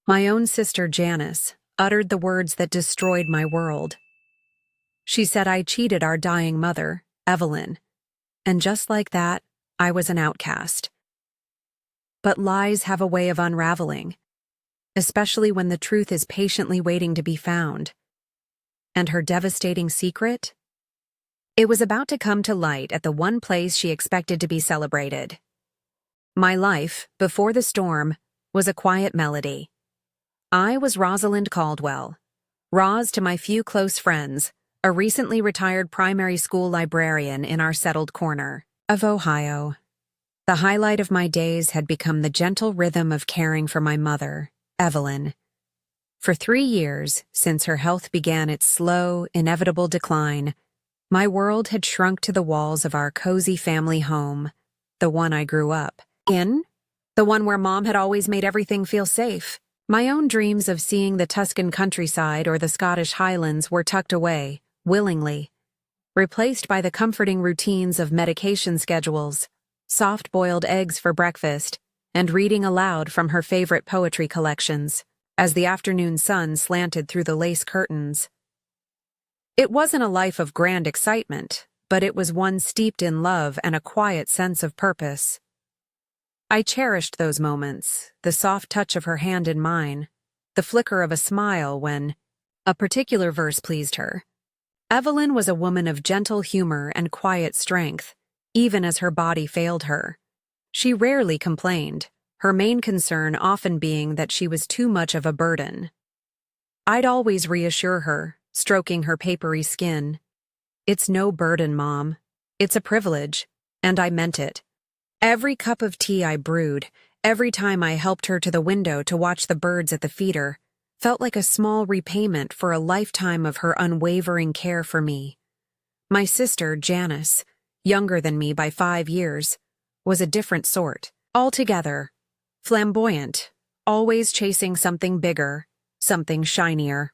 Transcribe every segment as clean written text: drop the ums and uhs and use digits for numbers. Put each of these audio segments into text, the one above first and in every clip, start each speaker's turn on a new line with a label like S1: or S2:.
S1: My own sister Janice uttered the words that destroyed my world. She said I cheated our dying mother, Evelyn, and just like that, I was an outcast. But lies have a way of unraveling, especially when the truth is patiently waiting to be found. And her devastating secret? It was about to come to light at the one place she expected to be celebrated. My life, before the storm, was a quiet melody. I was Rosalind Caldwell, Roz to my few close friends, a recently retired primary school librarian in our settled corner of Ohio. The highlight of my days had become the gentle rhythm of caring for my mother, Evelyn. For 3 years, since her health began its slow, inevitable decline, my world had shrunk to the walls of our cozy family home, the one I grew up in, the one where Mom had always made everything feel safe. My own dreams of seeing the Tuscan countryside or the Scottish Highlands were tucked away, willingly, replaced by the comforting routines of medication schedules, soft-boiled eggs for breakfast, and reading aloud from her favorite poetry collections, as the afternoon sun slanted through the lace curtains. It wasn't a life of grand excitement, but it was one steeped in love and a quiet sense of purpose. I cherished those moments, the soft touch of her hand in mine, the flicker of a smile when a particular verse pleased her. Evelyn was a woman of gentle humor and quiet strength, even as her body failed her. She rarely complained, her main concern often being that she was too much of a burden. I'd always reassure her, stroking her papery skin. "It's no burden, Mom. It's a privilege." And I meant it. Every cup of tea I brewed, every time I helped her to the window to watch the birds at the feeder, felt like a small repayment for a lifetime of her unwavering care for me. My sister, Janice, younger than me by 5 years, was a different sort, altogether. Flamboyant, always chasing something bigger, something shinier.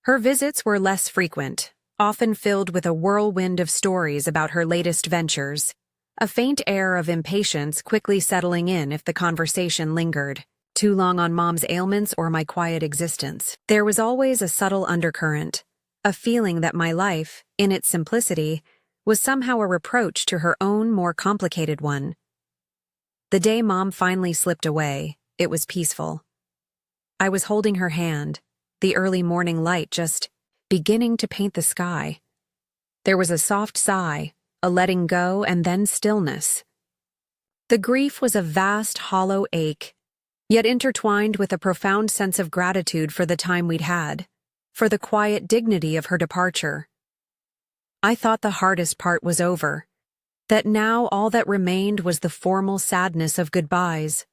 S1: Her visits were less frequent, often filled with a whirlwind of stories about her latest ventures, a faint air of impatience quickly settling in if the conversation lingered too long on Mom's ailments or my quiet existence. There was always a subtle undercurrent, a feeling that my life, in its simplicity, was somehow a reproach to her own more complicated one. The day Mom finally slipped away, it was peaceful. I was holding her hand, the early morning light just beginning to paint the sky. There was a soft sigh, a letting go, and then stillness. The grief was a vast, hollow ache, yet intertwined with a profound sense of gratitude for the time we'd had, for the quiet dignity of her departure. I thought the hardest part was over, that now all that remained was the formal sadness of goodbyes,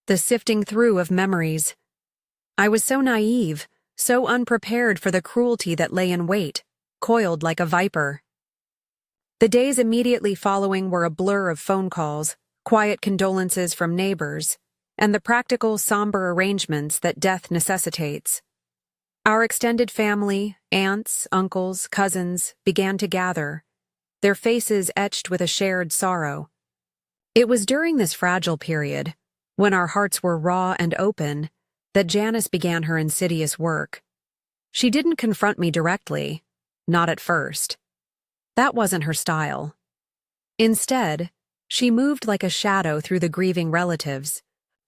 S1: the sifting through of memories. I was so naive, so unprepared for the cruelty that lay in wait, coiled like a viper. The days immediately following were a blur of phone calls, quiet condolences from neighbors, and the practical, somber arrangements that death necessitates. Our extended family, aunts, uncles, cousins, began to gather, their faces etched with a shared sorrow. It was during this fragile period, when our hearts were raw and open, that Janice began her insidious work. She didn't confront me directly, not at first. That wasn't her style. Instead, she moved like a shadow through the grieving relatives,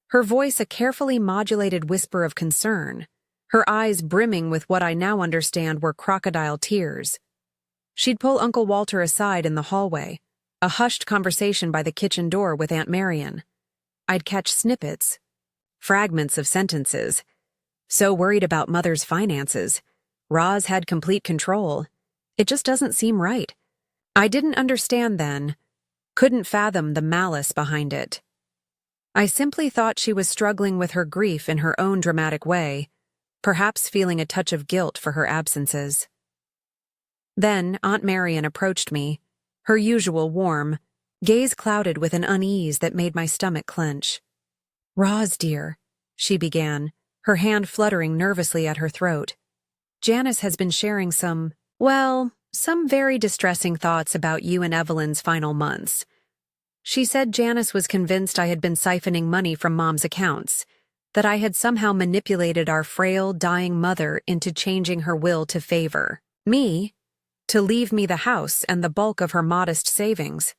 S1: her voice a carefully modulated whisper of concern, her eyes brimming with what I now understand were crocodile tears. She'd pull Uncle Walter aside in the hallway, a hushed conversation by the kitchen door with Aunt Marion. I'd catch snippets, fragments of sentences. "So worried about Mother's finances. Roz had complete control. It just doesn't seem right." I didn't understand then, couldn't fathom the malice behind it. I simply thought she was struggling with her grief in her own dramatic way, perhaps feeling a touch of guilt for her absences. Then Aunt Marion approached me, her usual warm, gaze clouded with an unease that made my stomach clench. "Roz, dear," she began, her hand fluttering nervously at her throat. "Janice has been sharing some very distressing thoughts about you and Evelyn's final months. She said Janice was convinced I had been siphoning money from Mom's accounts, that I had somehow manipulated our frail, dying mother into changing her will to favor me, to leave me the house and the bulk of her modest savings.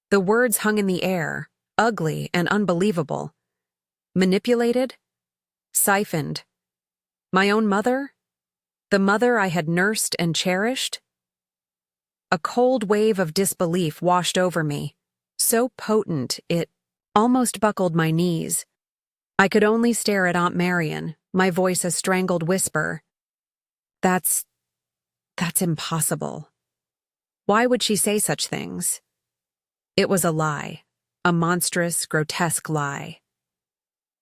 S1: The words hung in the air, ugly and unbelievable. Manipulated? Siphoned. My own mother? The mother I had nursed and cherished? A cold wave of disbelief washed over me, so potent it almost buckled my knees. I could only stare at Aunt Marion, my voice a strangled whisper. That's impossible. Why would she say such things? It was a lie, a monstrous, grotesque lie.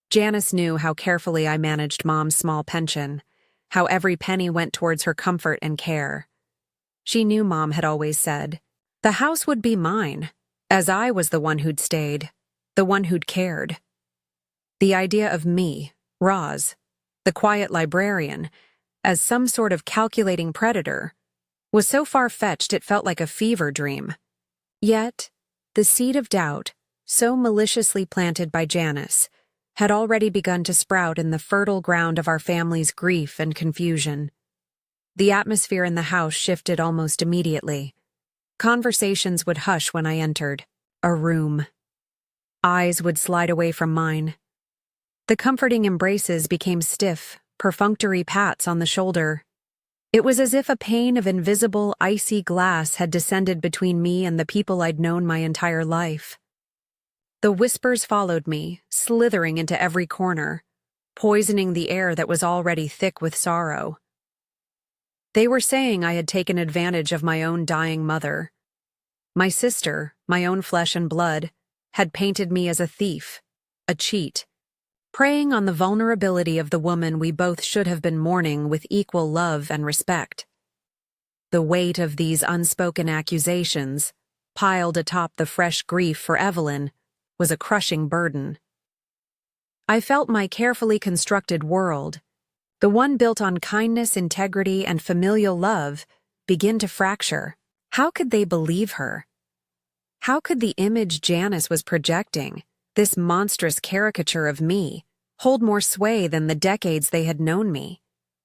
S1: Janice knew how carefully I managed Mom's small pension, how every penny went towards her comfort and care. She knew Mom had always said, the house would be mine, as I was the one who'd stayed, the one who'd cared. The idea of me, Roz, the quiet librarian, as some sort of calculating predator, was so far-fetched it felt like a fever dream. Yet, the seed of doubt, so maliciously planted by Janice, had already begun to sprout in the fertile ground of our family's grief and confusion. The atmosphere in the house shifted almost immediately. Conversations would hush when I entered a room. Eyes would slide away from mine. The comforting embraces became stiff, perfunctory pats on the shoulder. It was as if a pane of invisible, icy glass had descended between me and the people I'd known my entire life. The whispers followed me, slithering into every corner, poisoning the air that was already thick with sorrow. They were saying I had taken advantage of my own dying mother. My sister, my own flesh and blood, had painted me as a thief, a cheat, preying on the vulnerability of the woman we both should have been mourning with equal love and respect. The weight of these unspoken accusations, piled atop the fresh grief for Evelyn, was a crushing burden. I felt my carefully constructed world, the one built on kindness, integrity, and familial love, begin to fracture. How could they believe her? How could the image Janice was projecting, this monstrous caricature of me, hold more sway than the decades they had known me?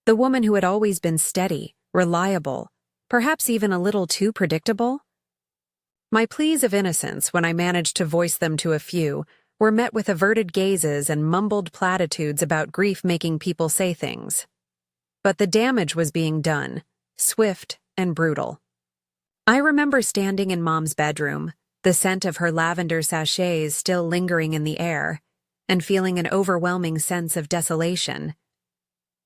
S1: The woman who had always been steady, reliable, perhaps even a little too predictable? My pleas of innocence, when I managed to voice them to a few, were met with averted gazes and mumbled platitudes about grief making people say things. But the damage was being done, swift and brutal. I remember standing in Mom's bedroom, the scent of her lavender sachets still lingering in the air, and feeling an overwhelming sense of desolation.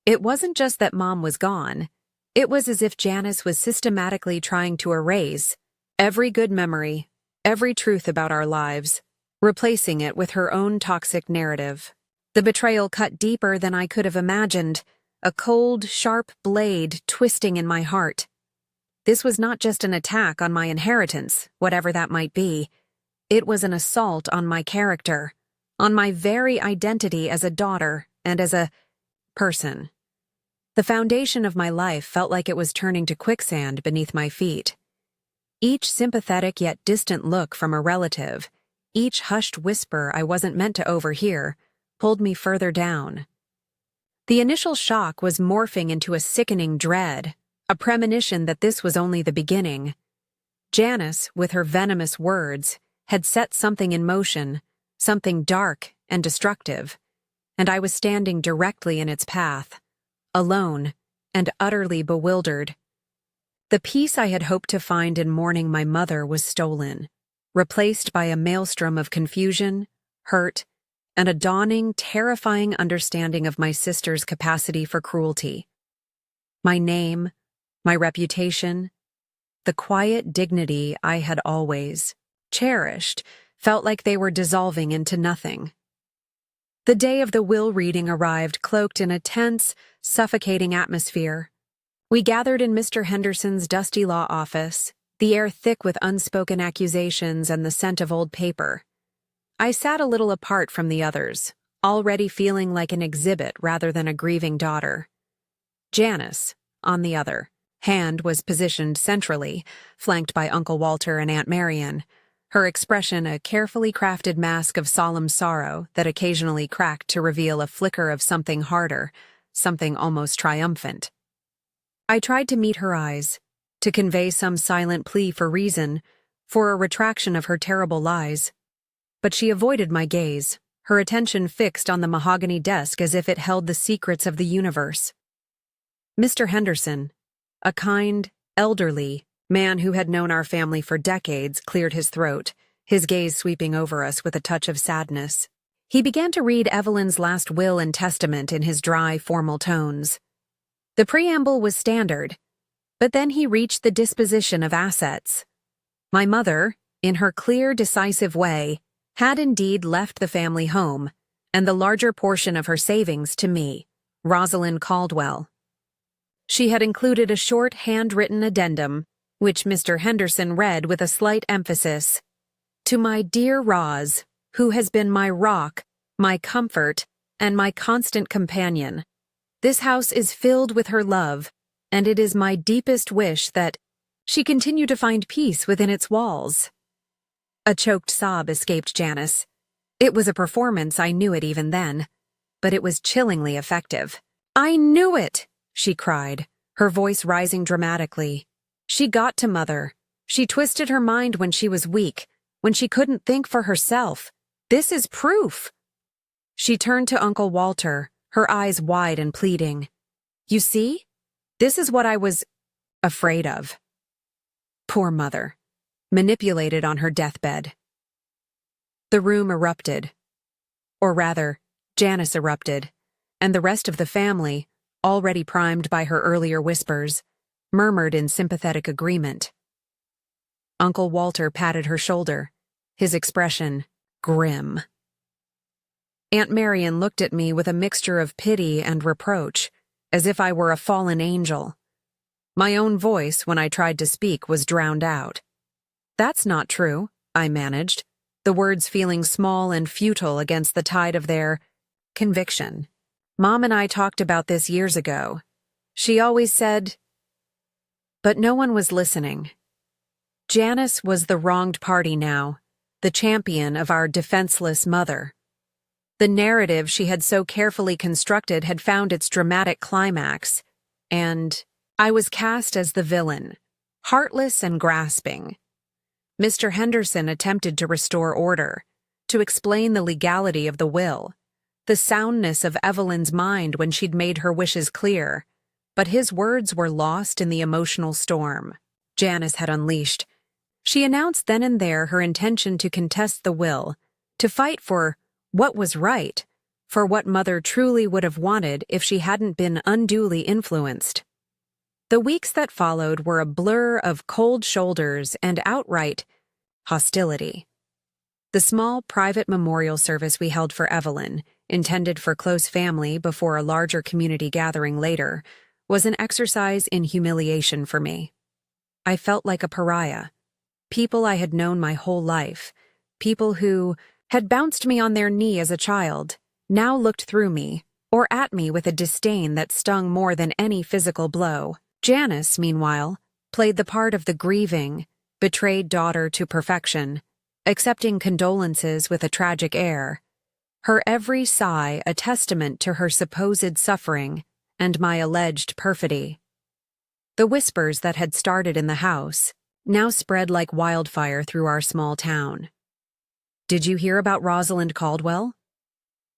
S1: It wasn't just that Mom was gone. It was as if Janice was systematically trying to erase every good memory, every truth about our lives, replacing it with her own toxic narrative. The betrayal cut deeper than I could have imagined, a cold, sharp blade twisting in my heart. This was not just an attack on my inheritance, whatever that might be. It was an assault on my character, on my very identity as a daughter and as a person. The foundation of my life felt like it was turning to quicksand beneath my feet. Each sympathetic yet distant look from a relative, each hushed whisper I wasn't meant to overhear, pulled me further down. The initial shock was morphing into a sickening dread, a premonition that this was only the beginning. Janice, with her venomous words, had set something in motion, something dark and destructive, and I was standing directly in its path, alone and utterly bewildered. The peace I had hoped to find in mourning my mother was stolen, replaced by a maelstrom of confusion, hurt, and a dawning, terrifying understanding of my sister's capacity for cruelty. My name, my reputation, the quiet dignity I had always cherished, felt like they were dissolving into nothing. The day of the will reading arrived cloaked in a tense, suffocating atmosphere. We gathered in Mr. Henderson's dusty law office, the air thick with unspoken accusations and the scent of old paper. I sat a little apart from the others, already feeling like an exhibit rather than a grieving daughter. Janice, on the other hand, was positioned centrally, flanked by Uncle Walter and Aunt Marion, her expression a carefully crafted mask of solemn sorrow that occasionally cracked to reveal a flicker of something harder, something almost triumphant. I tried to meet her eyes, to convey some silent plea for reason, for a retraction of her terrible lies. But she avoided my gaze, her attention fixed on the mahogany desk as if it held the secrets of the universe. Mr. Henderson, a kind, elderly man who had known our family for decades, cleared his throat, his gaze sweeping over us with a touch of sadness. He began to read Evelyn's last will and testament in his dry, formal tones. The preamble was standard, but then he reached the disposition of assets. My mother, in her clear, decisive way, had indeed left the family home, and the larger portion of her savings to me, Rosalind Caldwell. She had included a short handwritten addendum, which Mr. Henderson read with a slight emphasis. To my dear Roz, who has been my rock, my comfort, and my constant companion. This house is filled with her love, and it is my deepest wish that she continue to find peace within its walls. A choked sob escaped Janice. It was a performance, I knew it even then, but it was chillingly effective. I knew it, she cried, her voice rising dramatically. She got to Mother. She twisted her mind when she was weak, when she couldn't think for herself. This is proof. She turned to Uncle Walter, her eyes wide and pleading. You see? This is what I was afraid of. Poor Mother, manipulated on her deathbed. The room erupted. Or rather, Janice erupted, and the rest of the family, already primed by her earlier whispers, murmured in sympathetic agreement. Uncle Walter patted her shoulder, his expression grim. Aunt Marian looked at me with a mixture of pity and reproach, as if I were a fallen angel. My own voice, when I tried to speak, was drowned out. That's not true, I managed, the words feeling small and futile against the tide of their conviction. Mom and I talked about this years ago. She always said... But no one was listening. Janice was the wronged party now, the champion of our defenseless mother. The narrative she had so carefully constructed had found its dramatic climax, and I was cast as the villain, heartless and grasping. Mr. Henderson attempted to restore order, to explain the legality of the will, the soundness of Evelyn's mind when she'd made her wishes clear, but his words were lost in the emotional storm Janice had unleashed. She announced then and there her intention to contest the will, to fight for what was right, for what Mother truly would have wanted if she hadn't been unduly influenced. The weeks that followed were a blur of cold shoulders and outright hostility. The small private memorial service we held for Evelyn, intended for close family before a larger community gathering later, was an exercise in humiliation for me. I felt like a pariah. People I had known my whole life, people who had bounced me on their knee as a child, now looked through me, or at me with a disdain that stung more than any physical blow. Janice, meanwhile, played the part of the grieving, betrayed daughter to perfection, accepting condolences with a tragic air, her every sigh a testament to her supposed suffering and my alleged perfidy. The whispers that had started in the house now spread like wildfire through our small town. Did you hear about Rosalind Caldwell?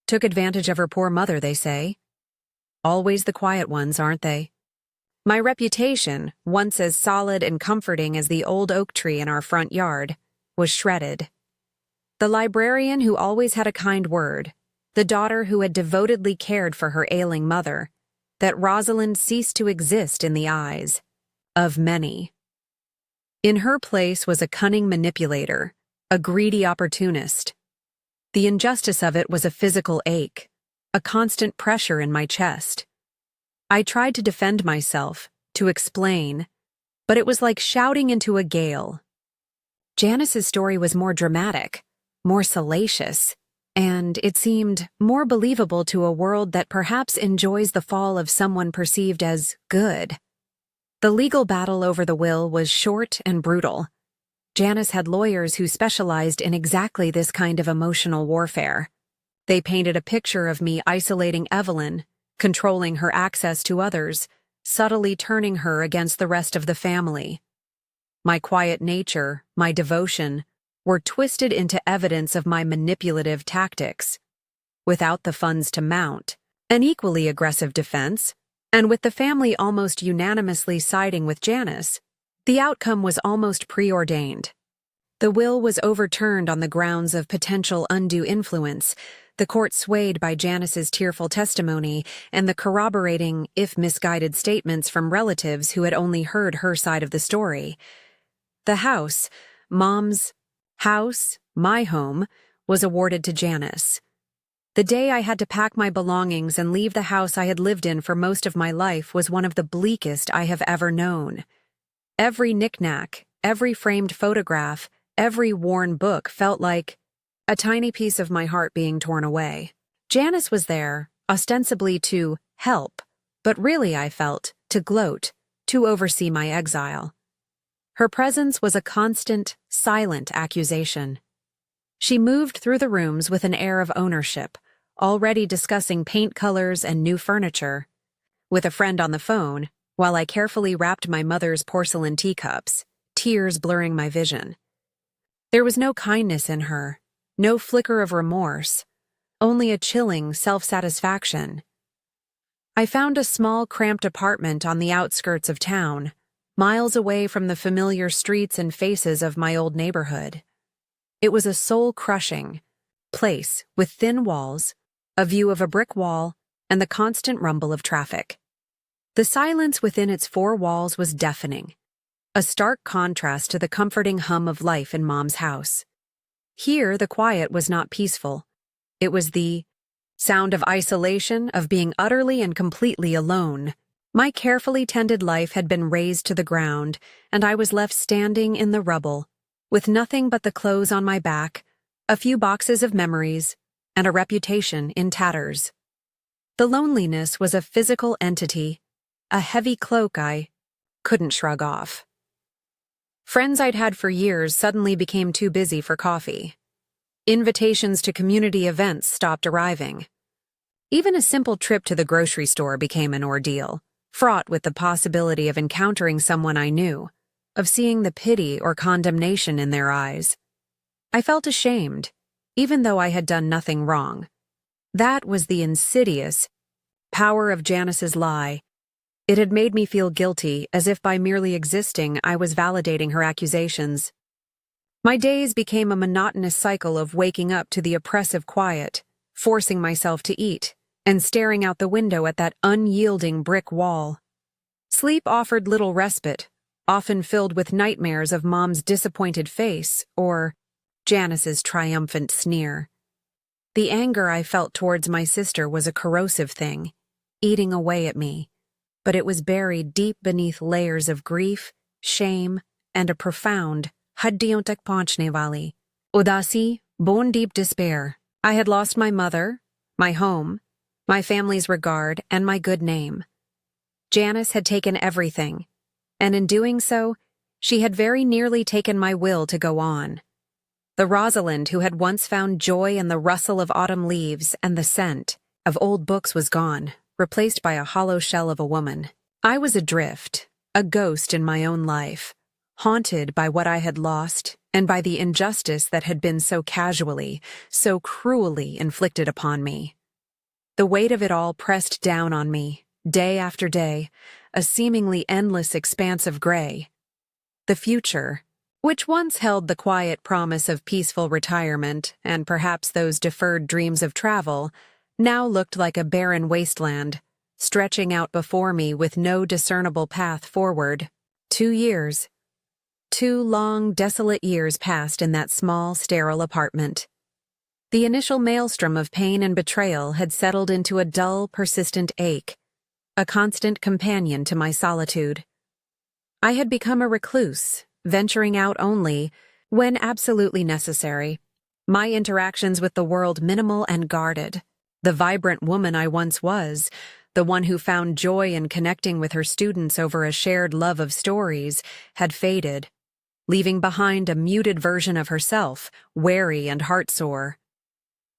S1: Took advantage of her poor mother, they say. Always the quiet ones, aren't they? My reputation, once as solid and comforting as the old oak tree in our front yard, was shredded. The librarian who always had a kind word, the daughter who had devotedly cared for her ailing mother, that Rosalind ceased to exist in the eyes of many. In her place was a cunning manipulator, a greedy opportunist. The injustice of it was a physical ache, a constant pressure in my chest. I tried to defend myself, to explain, but it was like shouting into a gale. Janice's story was more dramatic, more salacious, and it seemed more believable to a world that perhaps enjoys the fall of someone perceived as good. The legal battle over the will was short and brutal. Janice had lawyers who specialized in exactly this kind of emotional warfare. They painted a picture of me isolating Evelyn, controlling her access to others, subtly turning her against the rest of the family. My quiet nature, my devotion, were twisted into evidence of my manipulative tactics. Without the funds to mount an equally aggressive defense, and with the family almost unanimously siding with Janice, the outcome was almost preordained. The will was overturned on the grounds of potential undue influence, the court swayed by Janice's tearful testimony and the corroborating, if misguided, statements from relatives who had only heard her side of the story. The house, Mom's house, my home, was awarded to Janice. The day I had to pack my belongings and leave the house I had lived in for most of my life was one of the bleakest I have ever known. Every knick-knack, every framed photograph, every worn book felt like a tiny piece of my heart being torn away. Janice was there, ostensibly to help, but really, I felt, to gloat, to oversee my exile. Her presence was a constant, silent accusation. She moved through the rooms with an air of ownership, already discussing paint colors and new furniture. With a friend on the phone, while I carefully wrapped my mother's porcelain teacups, tears blurring my vision. There was no kindness in her, no flicker of remorse, only a chilling self-satisfaction. I found a small, cramped apartment on the outskirts of town, miles away from the familiar streets and faces of my old neighborhood. It was a soul-crushing place with thin walls, a view of a brick wall, and the constant rumble of traffic. The silence within its four walls was deafening, a stark contrast to the comforting hum of life in Mom's house. Here, the quiet was not peaceful. It was the sound of isolation, of being utterly and completely alone. My carefully tended life had been razed to the ground, and I was left standing in the rubble, with nothing but the clothes on my back, a few boxes of memories, and a reputation in tatters. The loneliness was a physical entity, a heavy cloak I couldn't shrug off. Friends I'd had for years suddenly became too busy for coffee. Invitations to community events stopped arriving. Even a simple trip to the grocery store became an ordeal, fraught with the possibility of encountering someone I knew, of seeing the pity or condemnation in their eyes. I felt ashamed, even though I had done nothing wrong. That was the insidious power of Janice's lie. It had made me feel guilty, as if by merely existing I was validating her accusations. My days became a monotonous cycle of waking up to the oppressive quiet, forcing myself to eat, and staring out the window at that unyielding brick wall. Sleep offered little respite, often filled with nightmares of Mom's disappointed face or Janice's triumphant sneer. The anger I felt towards my sister was a corrosive thing, eating away at me, but it was buried deep beneath layers of grief, shame, and a profound haddiontak panchne udasi, bone deep despair. I had lost my mother, my home, my family's regard, and my good name. Janice had taken everything, and in doing so, she had very nearly taken my will to go on. The Rosalind who had once found joy in the rustle of autumn leaves and the scent of old books was gone, replaced by a hollow shell of a woman. I was adrift, a ghost in my own life, haunted by what I had lost and by the injustice that had been so casually, so cruelly inflicted upon me. The weight of it all pressed down on me, day after day, a seemingly endless expanse of gray. The future, which once held the quiet promise of peaceful retirement and perhaps those deferred dreams of travel, now looked like a barren wasteland, stretching out before me with no discernible path forward. 2 years. 2 long, desolate years passed in that small, sterile apartment. The initial maelstrom of pain and betrayal had settled into a dull, persistent ache, a constant companion to my solitude. I had become a recluse, venturing out only when absolutely necessary, my interactions with the world minimal and guarded. The vibrant woman I once was, the one who found joy in connecting with her students over a shared love of stories, had faded, leaving behind a muted version of herself, wary and heartsore.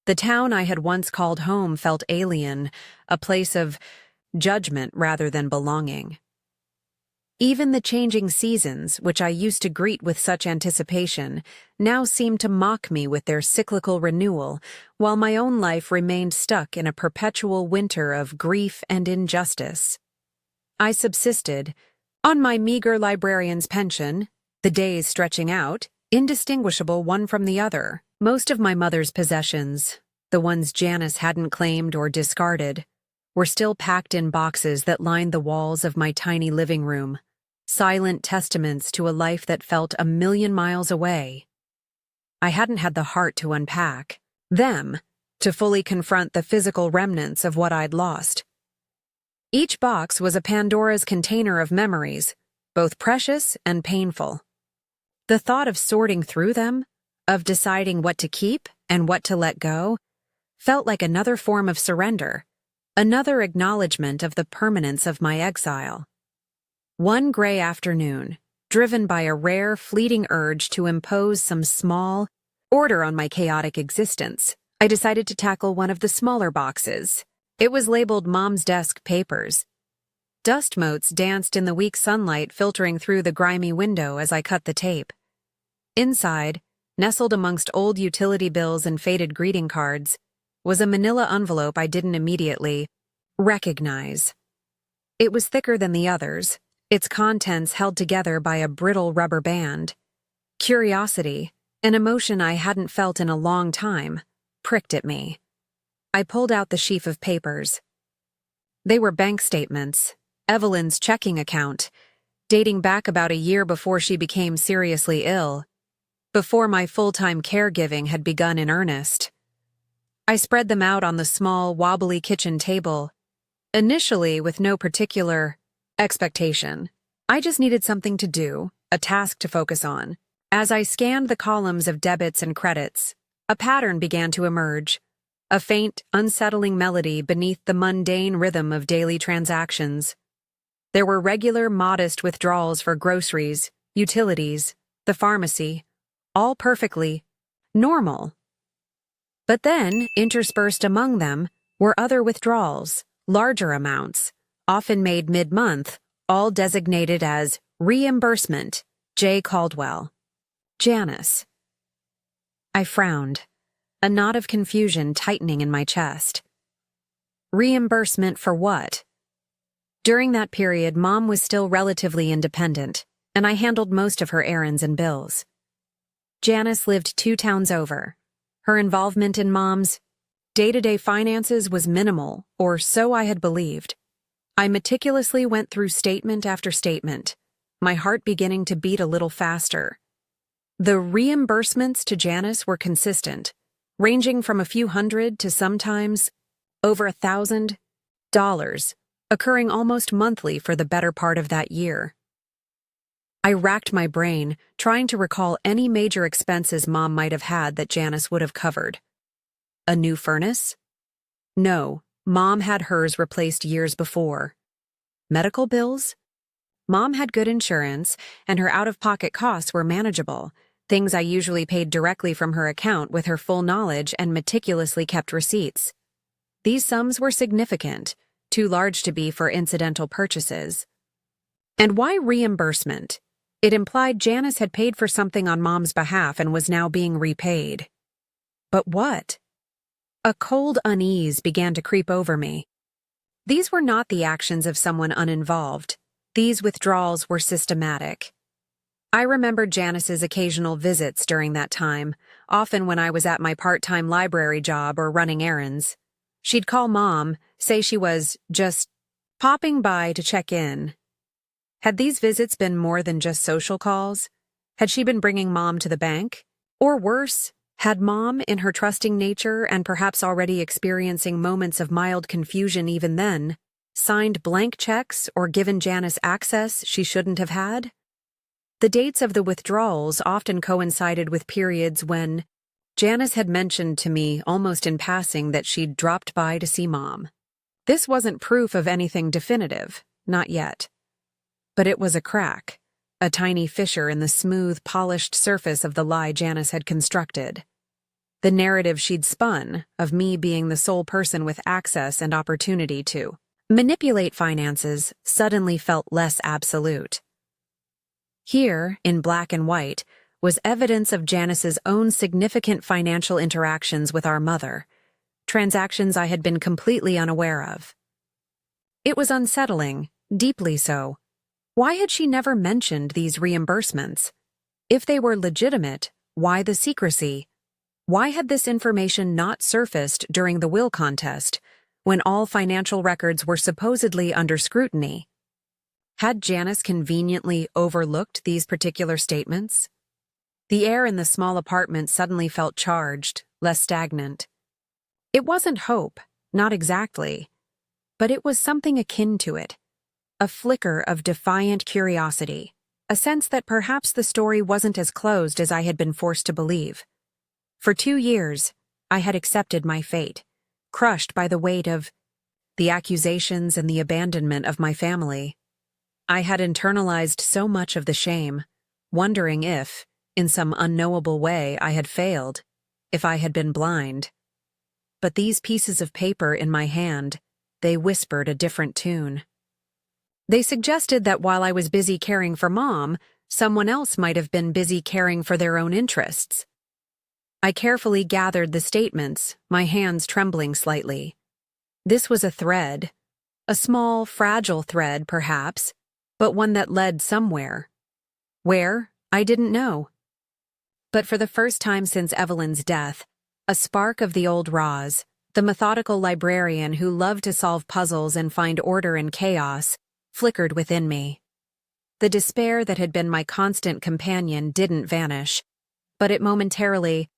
S1: The town I had once called home felt alien, a place of judgment rather than belonging. Even the changing seasons, which I used to greet with such anticipation, now seemed to mock me with their cyclical renewal, while my own life remained stuck in a perpetual winter of grief and injustice. I subsisted on my meager librarian's pension, the days stretching out, indistinguishable one from the other. Most of my mother's possessions, the ones Janice hadn't claimed or discarded, were still packed in boxes that lined the walls of my tiny living room, silent testaments to a life that felt a million miles away. I hadn't had the heart to unpack them, to fully confront the physical remnants of what I'd lost. Each box was a Pandora's container of memories, both precious and painful. The thought of sorting through them, of deciding what to keep and what to let go, felt like another form of surrender, another acknowledgement of the permanence of my exile. One gray afternoon, driven by a rare, fleeting urge to impose some small order on my chaotic existence, I decided to tackle one of the smaller boxes. It was labeled Mom's Desk Papers. Dust motes danced in the weak sunlight filtering through the grimy window as I cut the tape. Inside, nestled amongst old utility bills and faded greeting cards, was a manila envelope I didn't immediately recognize. It was thicker than the others, its contents held together by a brittle rubber band. Curiosity, an emotion I hadn't felt in a long time, pricked at me. I pulled out the sheaf of papers. They were bank statements, Evelyn's checking account, dating back about a year before she became seriously ill, before my full-time caregiving had begun in earnest. I spread them out on the small, wobbly kitchen table, initially with no particular expectation. I just needed something to do, a task to focus on. As I scanned the columns of debits and credits, a pattern began to emerge, a faint, unsettling melody beneath the mundane rhythm of daily transactions. There were regular, modest withdrawals for groceries, utilities, the pharmacy, all perfectly normal. But then, interspersed among them, were other withdrawals, larger amounts, often made mid-month, all designated as reimbursement, J. Caldwell. Janice. I frowned, a knot of confusion tightening in my chest. Reimbursement for what? During that period, Mom was still relatively independent, and I handled most of her errands and bills. Janice lived 2 towns over. Her involvement in Mom's day-to-day finances was minimal, or so I had believed. I meticulously went through statement after statement, my heart beginning to beat a little faster. The reimbursements to Janice were consistent, ranging from a few hundred to sometimes over $1,000, occurring almost monthly for the better part of that year. I racked my brain, trying to recall any major expenses Mom might have had that Janice would have covered. A new furnace? No, Mom had hers replaced years before. Medical bills? Mom had good insurance, and her out-of-pocket costs were manageable, things I usually paid directly from her account with her full knowledge and meticulously kept receipts. These sums were significant, too large to be for incidental purchases. And why reimbursement? It implied Janice had paid for something on Mom's behalf and was now being repaid. But what? A cold unease began to creep over me. These were not the actions of someone uninvolved. These withdrawals were systematic. I remembered Janice's occasional visits during that time, often when I was at my part-time library job or running errands. She'd call Mom, say she was just popping by to check in. Had these visits been more than just social calls? Had she been bringing Mom to the bank? Or worse, had Mom, in her trusting nature and perhaps already experiencing moments of mild confusion even then, signed blank checks or given Janice access she shouldn't have had? The dates of the withdrawals often coincided with periods when Janice had mentioned to me almost in passing that she'd dropped by to see Mom. This wasn't proof of anything definitive, not yet. But it was a crack, a tiny fissure in the smooth, polished surface of the lie Janice had constructed. The narrative she'd spun of me being the sole person with access and opportunity to manipulate finances suddenly felt less absolute. Here, in black and white, was evidence of Janice's own significant financial interactions with our mother, transactions I had been completely unaware of. It was unsettling, deeply so. Why had she never mentioned these reimbursements? If they were legitimate, why the secrecy? Why had this information not surfaced during the will contest, when all financial records were supposedly under scrutiny? Had Janice conveniently overlooked these particular statements? The air in the small apartment suddenly felt charged, less stagnant. It wasn't hope, not exactly, but it was something akin to it. A flicker of defiant curiosity, a sense that perhaps the story wasn't as closed as I had been forced to believe. For 2 years, I had accepted my fate, crushed by the weight of the accusations and the abandonment of my family. I had internalized so much of the shame, wondering if, in some unknowable way, I had failed, if I had been blind. But these pieces of paper in my hand, they whispered a different tune. They suggested that while I was busy caring for Mom, someone else might have been busy caring for their own interests. I carefully gathered the statements, my hands trembling slightly. This was a thread. A small, fragile thread, perhaps, but one that led somewhere. Where? I didn't know. But for the first time since Evelyn's death, a spark of the old Roz, the methodical librarian who loved to solve puzzles and find order in chaos, flickered within me. The despair that had been my constant companion didn't vanish, but it momentarily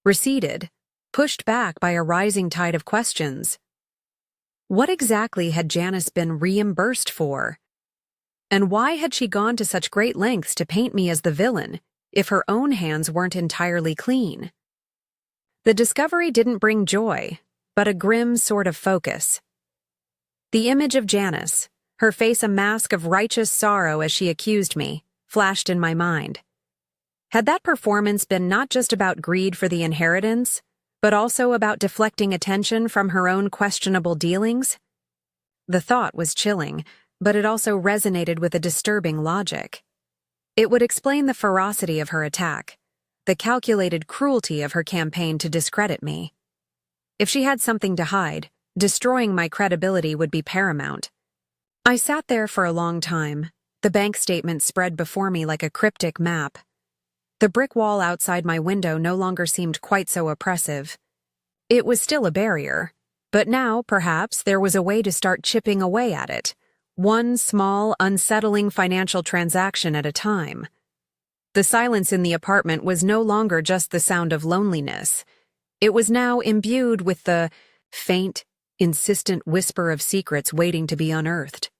S1: receded, pushed back by a rising tide of questions. What exactly had Janice been reimbursed for? And why had she gone to such great lengths to paint me as the villain, if her own hands weren't entirely clean? The discovery didn't bring joy, but a grim sort of focus. The image of Janice, her face a mask of righteous sorrow as she accused me, flashed in my mind. Had that performance been not just about greed for the inheritance, but also about deflecting attention from her own questionable dealings? The thought was chilling, but it also resonated with a disturbing logic. It would explain the ferocity of her attack, the calculated cruelty of her campaign to discredit me. If she had something to hide, destroying my credibility would be paramount. I sat there for a long time, the bank statement spread before me like a cryptic map. The brick wall outside my window no longer seemed quite so oppressive. It was still a barrier, but now, perhaps, there was a way to start chipping away at it, one small, unsettling financial transaction at a time. The silence in the apartment was no longer just the sound of loneliness. It was now imbued with the faint, insistent whisper of secrets waiting to be unearthed.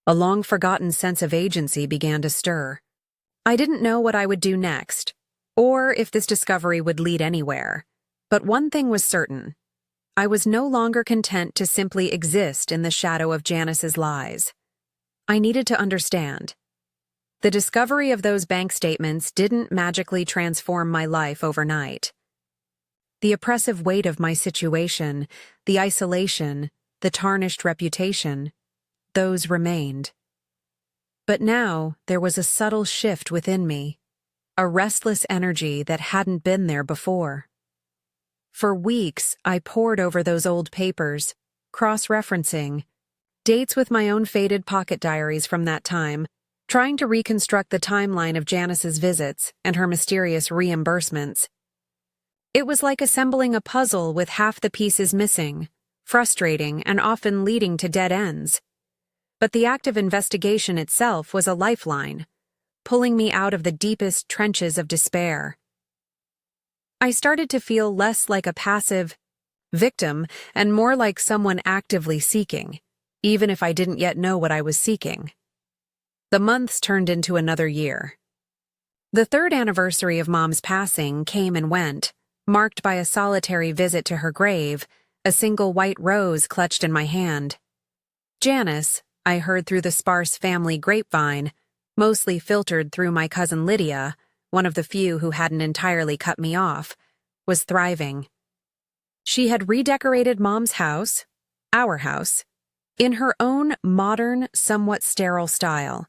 S1: A long-forgotten sense of agency began to stir. I didn't know what I would do next, or if this discovery would lead anywhere. But one thing was certain. I was no longer content to simply exist in the shadow of Janice's lies. I needed to understand. The discovery of those bank statements didn't magically transform my life overnight. The oppressive weight of my situation, the isolation, the tarnished reputation, those remained. But now there was a subtle shift within me, a restless energy that hadn't been there before. For weeks, I pored over those old papers, cross-referencing, dates with my own faded pocket diaries from that time, trying to reconstruct the timeline of Janice's visits and her mysterious reimbursements. It was like assembling a puzzle with half the pieces missing, frustrating and often leading to dead ends. But the act of investigation itself was a lifeline, pulling me out of the deepest trenches of despair. I started to feel less like a passive victim and more like someone actively seeking, even if I didn't yet know what I was seeking. The months turned into another year. The 3rd anniversary of Mom's passing came and went, marked by a solitary visit to her grave, a single white rose clutched in my hand. Janice, I heard through the sparse family grapevine, mostly filtered through my cousin Lydia, one of the few who hadn't entirely cut me off, was thriving. She had redecorated Mom's house, our house, in her own modern, somewhat sterile style,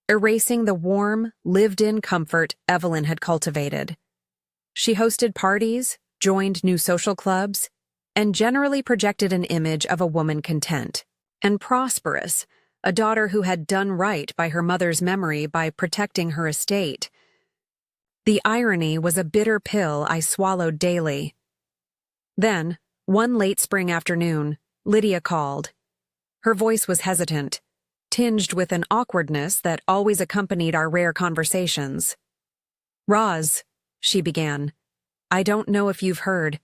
S1: erasing the warm, lived-in comfort Evelyn had cultivated. She hosted parties, joined new social clubs, and generally projected an image of a woman content and prosperous, a daughter who had done right by her mother's memory by protecting her estate. The irony was a bitter pill I swallowed daily. Then, one late spring afternoon, Lydia called. Her voice was hesitant, tinged with an awkwardness that always accompanied our rare conversations. "Roz," she began, "I don't know if you've heard,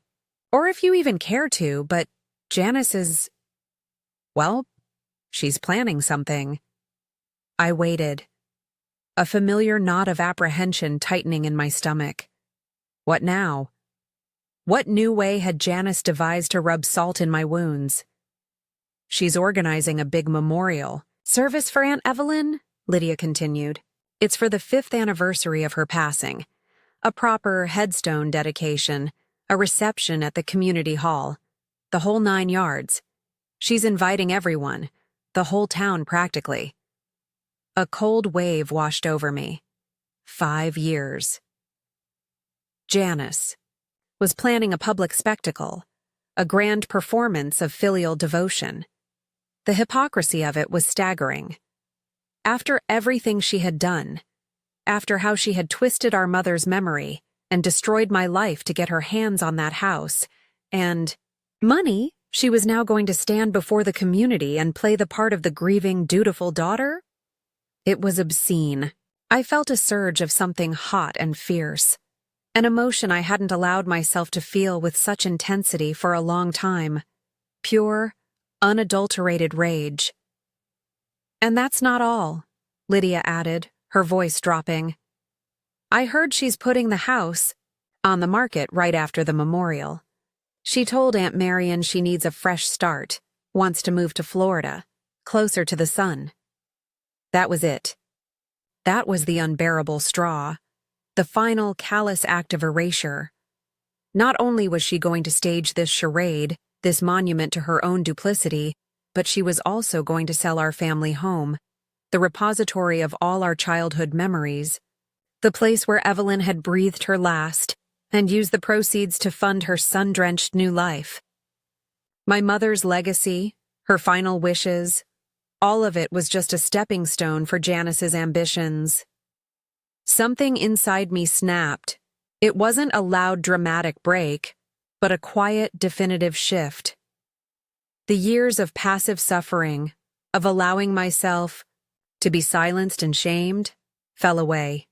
S1: or if you even care to, but Janice is... well, she's planning something." I waited, a familiar knot of apprehension tightening in my stomach. What now? What new way had Janice devised to rub salt in my wounds? "She's organizing a big memorial service for Aunt Evelyn," Lydia continued. "It's for the 5th anniversary of her passing. A proper headstone dedication, a reception at the community hall, the whole 9 yards. She's inviting everyone, the whole town practically." A cold wave washed over me. 5 years. Janice was planning a public spectacle, a grand performance of filial devotion. The hypocrisy of it was staggering. After everything she had done, after how she had twisted our mother's memory and destroyed my life to get her hands on that house, and money, she was now going to stand before the community and play the part of the grieving, dutiful daughter? It was obscene. I felt a surge of something hot and fierce, an emotion I hadn't allowed myself to feel with such intensity for a long time. Pure, unadulterated rage. "And that's not all," Lydia added, her voice dropping. "I heard she's putting the house on the market right after the memorial. She told Aunt Marion she needs a fresh start, wants to move to Florida, closer to the sun." That was it. That was the unbearable straw, the final callous act of erasure. Not only was she going to stage this charade, this monument to her own duplicity, but she was also going to sell our family home, the repository of all our childhood memories, the place where Evelyn had breathed her last, and use the proceeds to fund her sun-drenched new life. My mother's legacy, her final wishes, all of it was just a stepping stone for Janice's ambitions. Something inside me snapped. It wasn't a loud, dramatic break, but a quiet, definitive shift. The years of passive suffering, of allowing myself to be silenced and shamed, fell away.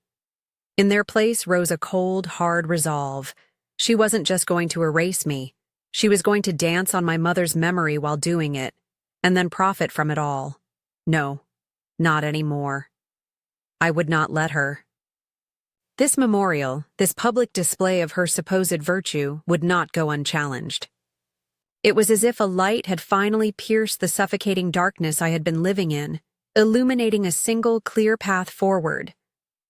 S1: In their place rose a cold, hard resolve. She wasn't just going to erase me. She was going to dance on my mother's memory while doing it, and then profit from it all. No, not anymore. I would not let her. This memorial, this public display of her supposed virtue, would not go unchallenged. It was as if a light had finally pierced the suffocating darkness I had been living in, illuminating a single clear path forward.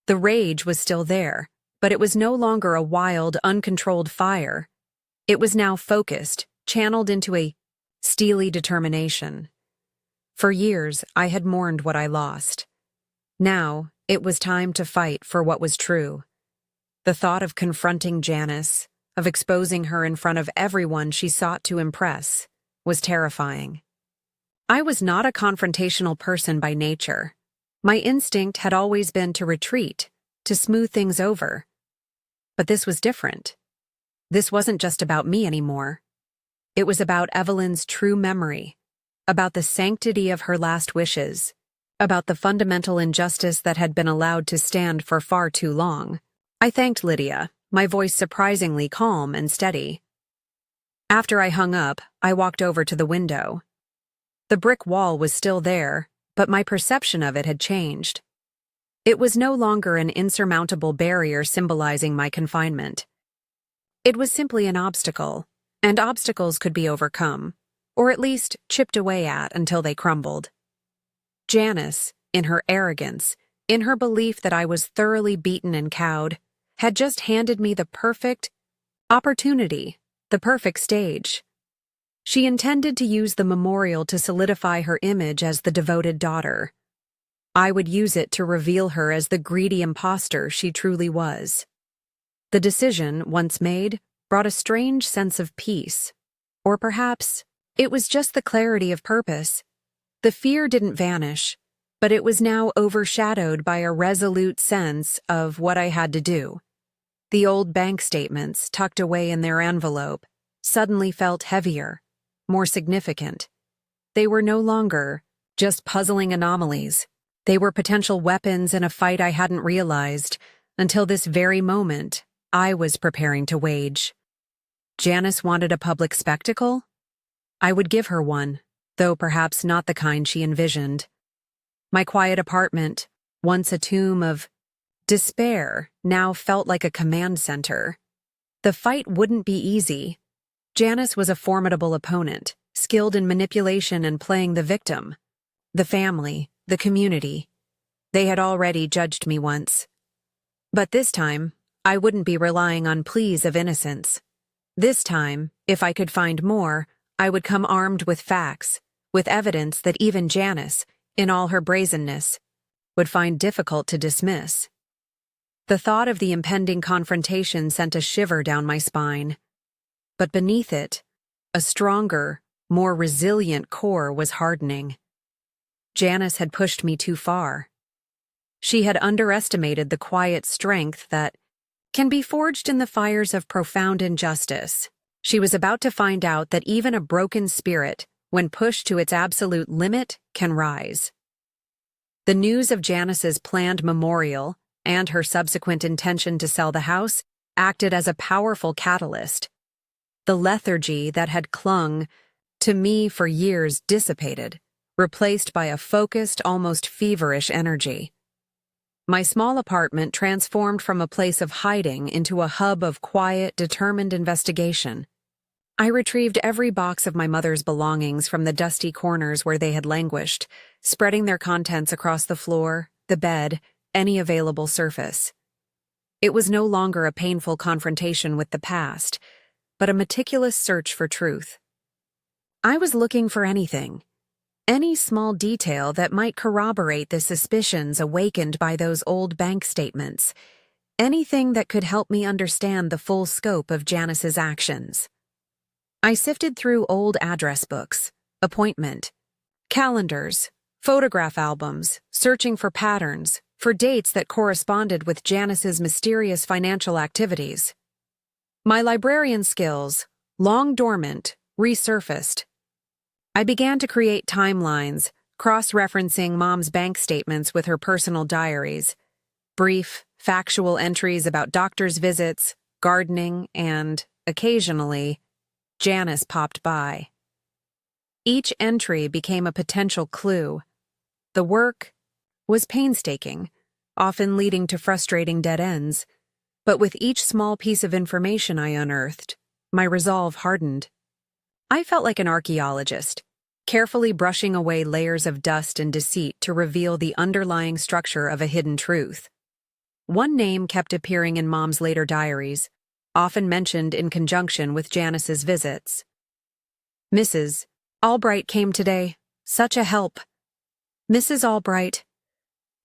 S1: The rage was still there, but it was no longer a wild, uncontrolled fire. It was now focused, channeled into a steely determination. For years, I had mourned what I lost. Now, it was time to fight for what was true. The thought of confronting Janice, of exposing her in front of everyone she sought to impress, was terrifying. I was not a confrontational person by nature. My instinct had always been to retreat, to smooth things over. But this was different. This wasn't just about me anymore. It was about Evelyn's true memory, about the sanctity of her last wishes, about the fundamental injustice that had been allowed to stand for far too long. I thanked Lydia, my voice surprisingly calm and steady. After I hung up, I walked over to the window. The brick wall was still there, but my perception of it had changed. It was no longer an insurmountable barrier symbolizing my confinement. It was simply an obstacle, and obstacles could be overcome, or at least chipped away at until they crumbled. Janice, in her arrogance, in her belief that I was thoroughly beaten and cowed, had just handed me the perfect opportunity, the perfect stage. She intended to use the memorial to solidify her image as the devoted daughter. I would use it to reveal her as the greedy imposter she truly was. The decision, once made, brought a strange sense of peace. Or perhaps it was just the clarity of purpose. The fear didn't vanish, but it was now overshadowed by a resolute sense of what I had to do. The old bank statements, tucked away in their envelope, suddenly felt heavier, more significant. They were no longer just puzzling anomalies. They were potential weapons in a fight I hadn't realized, until this very moment, I was preparing to wage. Janice wanted a public spectacle? I would give her one, though perhaps not the kind she envisioned. My quiet apartment, once a tomb of despair, now felt like a command center. The fight wouldn't be easy. Janice was a formidable opponent, skilled in manipulation and playing the victim. The family, the community, they had already judged me once. But this time, I wouldn't be relying on pleas of innocence. This time, if I could find more, I would come armed with facts, with evidence that even Janice, in all her brazenness, would find difficult to dismiss. The thought of the impending confrontation sent a shiver down my spine. But beneath it, a stronger, more resilient core was hardening. Janice had pushed me too far. She had underestimated the quiet strength that can be forged in the fires of profound injustice. She was about to find out that even a broken spirit, when pushed to its absolute limit, can rise. The news of Janice's planned memorial and her subsequent intention to sell the house acted as a powerful catalyst. The lethargy that had clung to me for years dissipated, replaced by a focused, almost feverish energy. My small apartment transformed from a place of hiding into a hub of quiet, determined investigation. I retrieved every box of my mother's belongings from the dusty corners where they had languished, spreading their contents across the floor, the bed, any available surface. It was no longer a painful confrontation with the past, but a meticulous search for truth. I was looking for anything. Any small detail that might corroborate the suspicions awakened by those old bank statements. Anything that could help me understand the full scope of Janice's actions. I sifted through old address books, appointment, calendars, photograph albums, searching for patterns, for dates that corresponded with Janice's mysterious financial activities. My librarian skills, long dormant, resurfaced. I began to create timelines, cross-referencing Mom's bank statements with her personal diaries, brief, factual entries about doctor's visits, gardening, and, occasionally, Janice popped by. Each entry became a potential clue. The work was painstaking, often leading to frustrating dead ends, but with each small piece of information I unearthed, my resolve hardened. I felt like an archaeologist, carefully brushing away layers of dust and deceit to reveal the underlying structure of a hidden truth. One name kept appearing in Mom's later diaries, often mentioned in conjunction with Janice's visits. Mrs. Albright came today. Such a help. Mrs. Albright.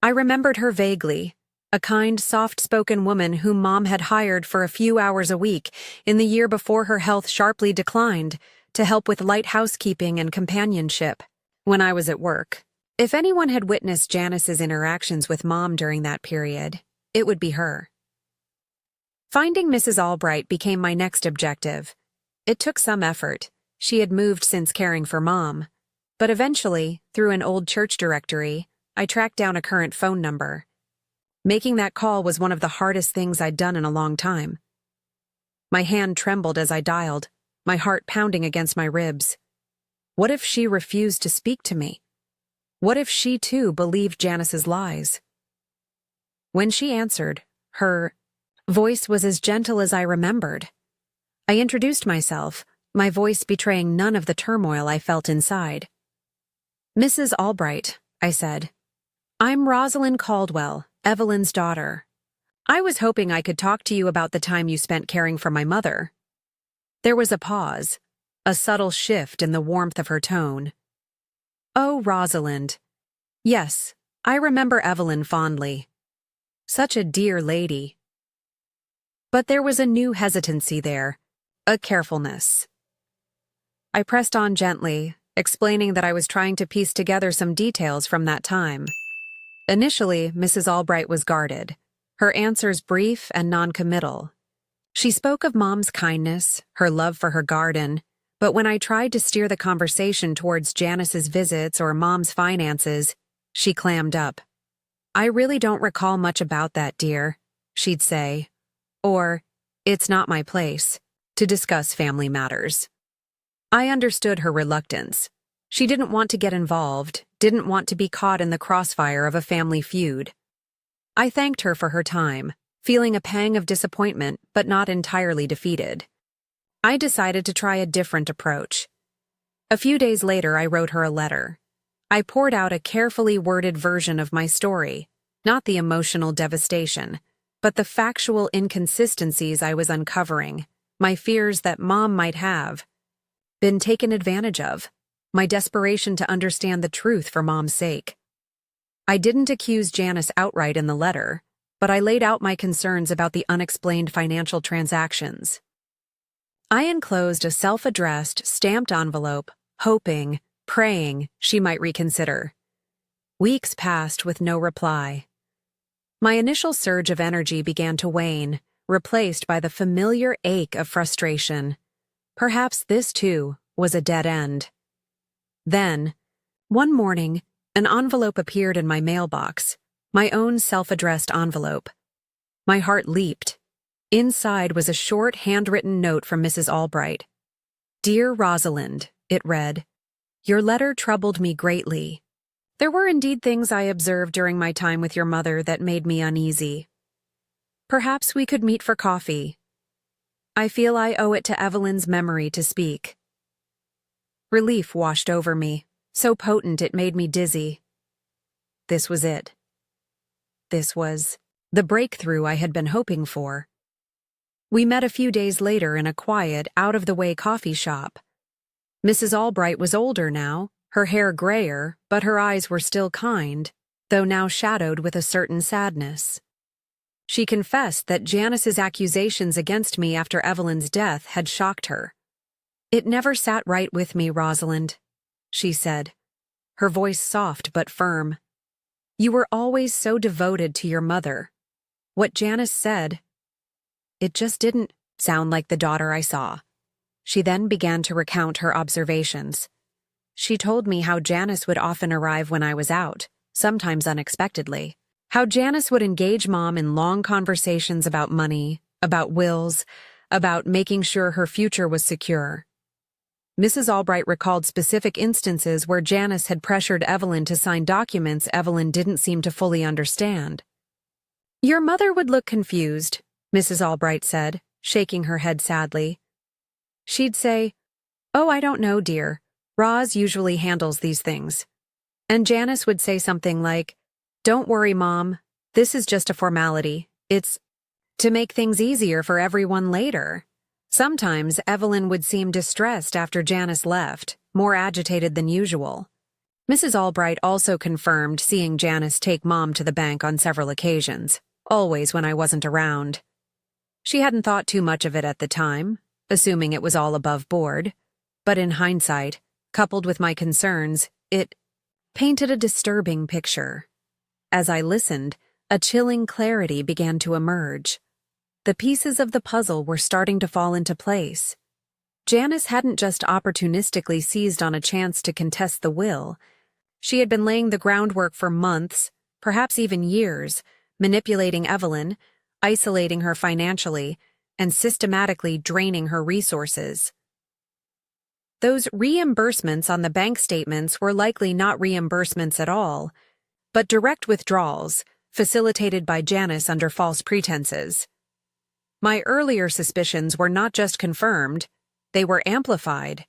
S1: I remembered her vaguely, a kind, soft-spoken woman whom Mom had hired for a few hours a week in the year before her health sharply declined, to help with light housekeeping and companionship when I was at work. If anyone had witnessed Janice's interactions with Mom during that period, it would be her. Finding Mrs. Albright became my next objective. It took some effort. She had moved since caring for Mom. But eventually, through an old church directory, I tracked down a current phone number. Making that call was one of the hardest things I'd done in a long time. My hand trembled as I dialed, my heart pounding against my ribs. What if she refused to speak to me? What if she too believed Janice's lies? When she answered, her voice was as gentle as I remembered. I introduced myself, my voice betraying none of the turmoil I felt inside. Mrs. Albright, I said. I'm Rosalind Caldwell, Evelyn's daughter. I was hoping I could talk to you about the time you spent caring for my mother. There was a pause, a subtle shift in the warmth of her tone. Oh, Rosalind. Yes, I remember Evelyn fondly. Such a dear lady. But there was a new hesitancy there, a carefulness. I pressed on gently, explaining that I was trying to piece together some details from that time. Initially, Mrs. Albright was guarded, her answers brief and non-committal. She spoke of Mom's kindness, her love for her garden, but when I tried to steer the conversation towards Janice's visits or Mom's finances, she clammed up. I really don't recall much about that, dear, she'd say. Or, it's not my place to discuss family matters. I understood her reluctance. She didn't want to get involved, didn't want to be caught in the crossfire of a family feud. I thanked her for her time, feeling a pang of disappointment but not entirely defeated. I decided to try a different approach. A few days later, I wrote her a letter. I poured out a carefully worded version of my story, not the emotional devastation, but the factual inconsistencies I was uncovering, my fears that Mom might have been taken advantage of, my desperation to understand the truth for Mom's sake. I didn't accuse Janice outright in the letter, but I laid out my concerns about the unexplained financial transactions. I enclosed a self-addressed, stamped envelope, hoping, praying she might reconsider. Weeks passed with no reply. My initial surge of energy began to wane, replaced by the familiar ache of frustration. Perhaps this, too, was a dead end. Then, one morning, an envelope appeared in my mailbox, my own self-addressed envelope. My heart leaped. Inside was a short, handwritten note from Mrs. Albright. Dear Rosalind, it read, your letter troubled me greatly. There were indeed things I observed during my time with your mother that made me uneasy. Perhaps we could meet for coffee. I feel I owe it to Evelyn's memory to speak. Relief washed over me, so potent it made me dizzy. This was it. This was the breakthrough I had been hoping for. We met a few days later in a quiet, out-of-the-way coffee shop. Mrs. Albright was older now, her hair grayer, but her eyes were still kind, though now shadowed with a certain sadness. She confessed that Janice's accusations against me after Evelyn's death had shocked her. It never sat right with me, Rosalind, she said, her voice soft but firm. You were always so devoted to your mother. What Janice said, it just didn't sound like the daughter I saw. She then began to recount her observations. She told me how Janice would often arrive when I was out, sometimes unexpectedly. How Janice would engage Mom in long conversations about money, about wills, about making sure her future was secure. Mrs. Albright recalled specific instances where Janice had pressured Evelyn to sign documents Evelyn didn't seem to fully understand. Your mother would look confused, Mrs. Albright said, shaking her head sadly. She'd say, Oh, I don't know, dear. Roz usually handles these things. And Janice would say something like, Don't worry, Mom. This is just a formality. It's to make things easier for everyone later. Sometimes Evelyn would seem distressed after Janice left, more agitated than usual. Mrs. Albright also confirmed seeing Janice take Mom to the bank on several occasions, always when I wasn't around. She hadn't thought too much of it at the time, assuming it was all above board, but in hindsight, coupled with my concerns, it painted a disturbing picture. As I listened, a chilling clarity began to emerge. The pieces of the puzzle were starting to fall into place. Janice hadn't just opportunistically seized on a chance to contest the will. She had been laying the groundwork for months, perhaps even years, manipulating Evelyn, isolating her financially, and systematically draining her resources. Those reimbursements on the bank statements were likely not reimbursements at all, but direct withdrawals, facilitated by Janice under false pretenses. My earlier suspicions were not just confirmed, they were amplified.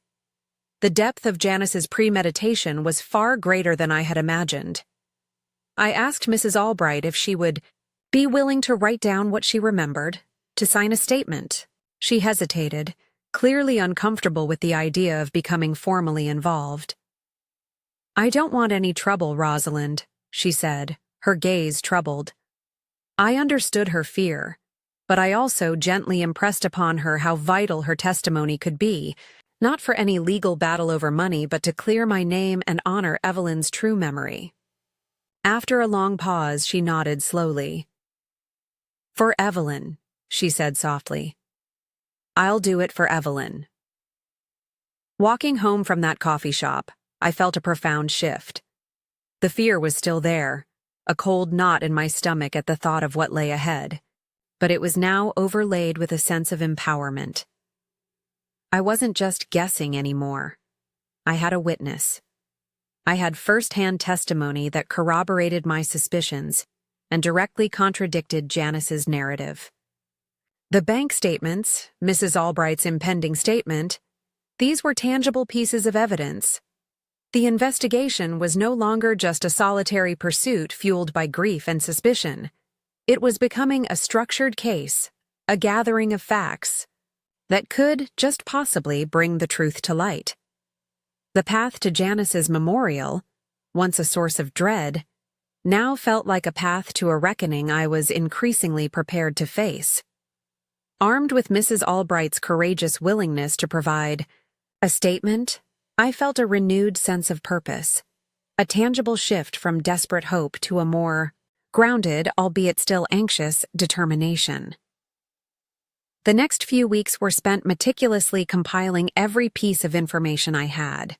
S1: The depth of Janice's premeditation was far greater than I had imagined. I asked Mrs. Albright if she would be willing to write down what she remembered, to sign a statement. She hesitated, clearly uncomfortable with the idea of becoming formally involved. "I don't want any trouble, Rosalind," she said, her gaze troubled. I understood her fear, but I also gently impressed upon her how vital her testimony could be, not for any legal battle over money, but to clear my name and honor Evelyn's true memory. After a long pause, she nodded slowly. "For Evelyn," she said softly. "I'll do it for Evelyn." Walking home from that coffee shop, I felt a profound shift. The fear was still there, a cold knot in my stomach at the thought of what lay ahead, but it was now overlaid with a sense of empowerment. I wasn't just guessing anymore. I had a witness. I had first-hand testimony that corroborated my suspicions and directly contradicted Janice's narrative. The bank statements, Mrs. Albright's impending statement, these were tangible pieces of evidence. The investigation was no longer just a solitary pursuit fueled by grief and suspicion. It was becoming a structured case, a gathering of facts that could, just possibly, bring the truth to light. The path to Janice's memorial, once a source of dread, now felt like a path to a reckoning I was increasingly prepared to face. Armed with Mrs. Albright's courageous willingness to provide a statement, I felt a renewed sense of purpose, a tangible shift from desperate hope to a more grounded, albeit still anxious, determination. The next few weeks were spent meticulously compiling every piece of information I had.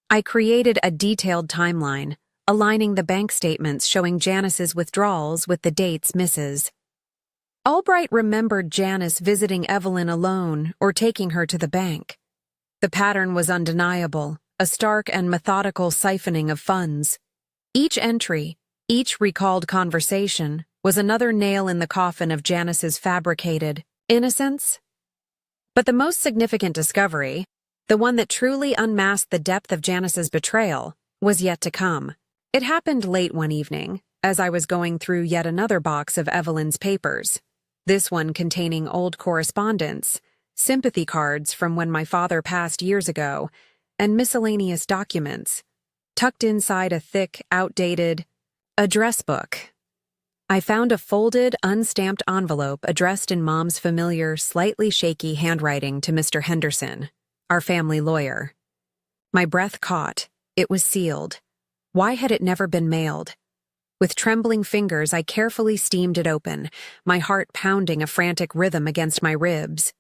S1: I created a detailed timeline, aligning the bank statements showing Janice's withdrawals with the dates Mrs. Albright remembered Janice visiting Evelyn alone or taking her to the bank. The pattern was undeniable, a stark and methodical siphoning of funds. Each entry, each recalled conversation, was another nail in the coffin of Janice's fabricated innocence. But the most significant discovery, the one that truly unmasked the depth of Janice's betrayal, was yet to come. It happened late one evening, as I was going through yet another box of Evelyn's papers, this one containing old correspondence, sympathy cards from when my father passed years ago, and miscellaneous documents, tucked inside a thick, outdated address book. I found a folded, unstamped envelope addressed in Mom's familiar, slightly shaky handwriting to Mr. Henderson, our family lawyer. My breath caught. It was sealed. Why had it never been mailed? With trembling fingers, I carefully steamed it open, my heart pounding a frantic rhythm against my ribs.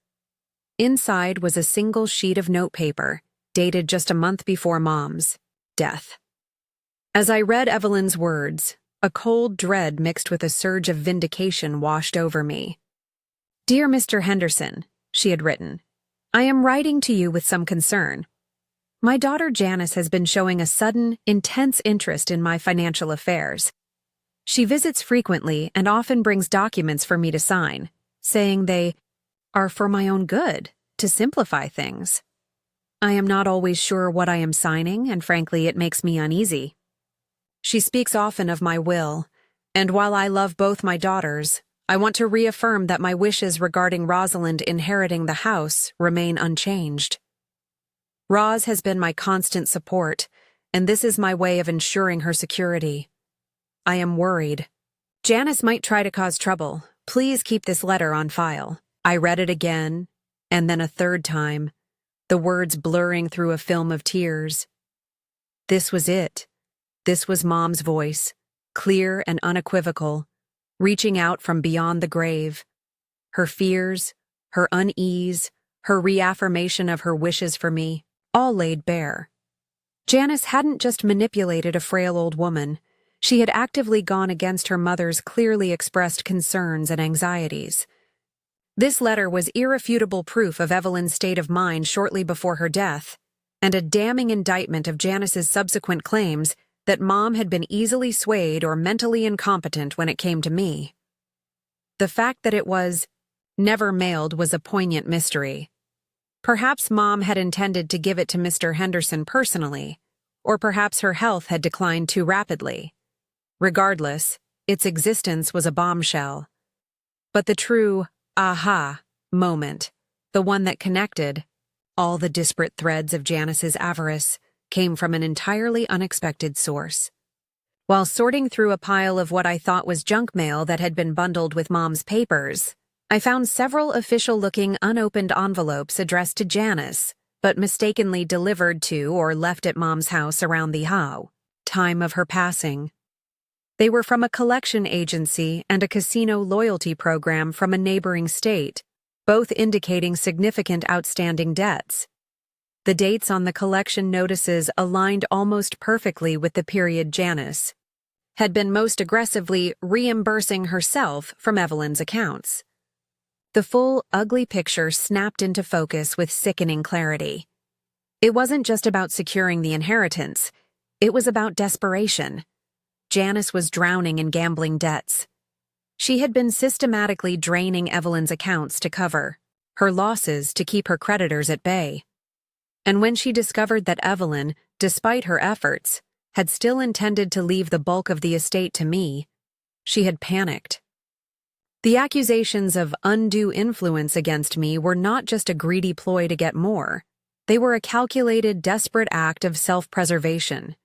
S1: Inside was a single sheet of notepaper, dated just a month before Mom's death. As I read Evelyn's words, a cold dread mixed with a surge of vindication washed over me. "Dear Mr. Henderson," she had written, "I am writing to you with some concern. My daughter Janice has been showing a sudden, intense interest in my financial affairs. She visits frequently and often brings documents for me to sign, saying they are for my own good, to simplify things. I am not always sure what I am signing, and frankly, it makes me uneasy. She speaks often of my will, and while I love both my daughters, I want to reaffirm that my wishes regarding Rosalind inheriting the house remain unchanged. Roz has been my constant support, and this is my way of ensuring her security. I am worried. Janice might try to cause trouble. Please keep this letter on file." I read it again, and then a third time, the words blurring through a film of tears. This was it. This was Mom's voice, clear and unequivocal, reaching out from beyond the grave. Her fears, her unease, her reaffirmation of her wishes for me, all laid bare. Janice hadn't just manipulated a frail old woman. She had actively gone against her mother's clearly expressed concerns and anxieties. This letter was irrefutable proof of Evelyn's state of mind shortly before her death, and a damning indictment of Janice's subsequent claims that Mom had been easily swayed or mentally incompetent when it came to me. The fact that it was never mailed was a poignant mystery. Perhaps Mom had intended to give it to Mr. Henderson personally, or perhaps her health had declined too rapidly. Regardless, its existence was a bombshell. But the true aha moment, the one that connected all the disparate threads of Janice's avarice, came from an entirely unexpected source. While sorting through a pile of what I thought was junk mail that had been bundled with Mom's papers, I found several official-looking unopened envelopes addressed to Janice, but mistakenly delivered to or left at Mom's house around the time of her passing. They were from a collection agency and a casino loyalty program from a neighboring state, both indicating significant outstanding debts. The dates on the collection notices aligned almost perfectly with the period Janice had been most aggressively reimbursing herself from Evelyn's accounts. The full, ugly picture snapped into focus with sickening clarity. It wasn't just about securing the inheritance, it was about desperation. Janice was drowning in gambling debts. She had been systematically draining Evelyn's accounts to cover her losses to keep her creditors at bay. And when she discovered that Evelyn, despite her efforts, had still intended to leave the bulk of the estate to me, she had panicked. The accusations of undue influence against me were not just a greedy ploy to get more. They were a calculated, desperate act of self-preservation.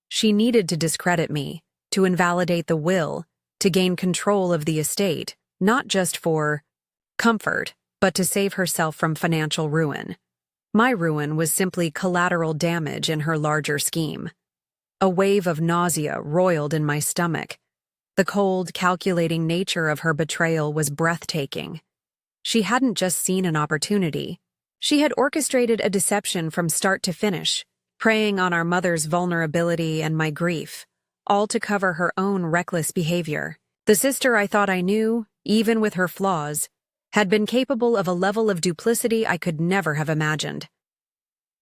S1: She needed to discredit me, to invalidate the will, to gain control of the estate, not just for comfort, but to save herself from financial ruin. My ruin was simply collateral damage in her larger scheme. A wave of nausea roiled in my stomach. The cold, calculating nature of her betrayal was breathtaking. She hadn't just seen an opportunity. She had orchestrated a deception from start to finish, preying on our mother's vulnerability and my grief, all to cover her own reckless behavior. The sister I thought I knew, even with her flaws, had been capable of a level of duplicity I could never have imagined.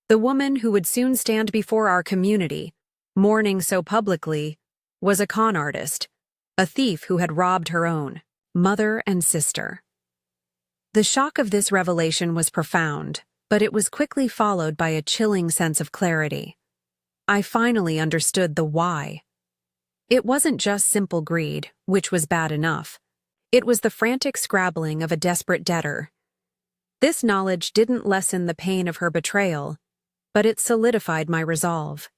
S1: The woman who would soon stand before our community, mourning so publicly, was a con artist, a thief who had robbed her own mother and sister. The shock of this revelation was profound, but it was quickly followed by a chilling sense of clarity. I finally understood the why. It wasn't just simple greed, which was bad enough. It was the frantic scrabbling of a desperate debtor. This knowledge didn't lessen the pain of her betrayal, but it solidified my resolve.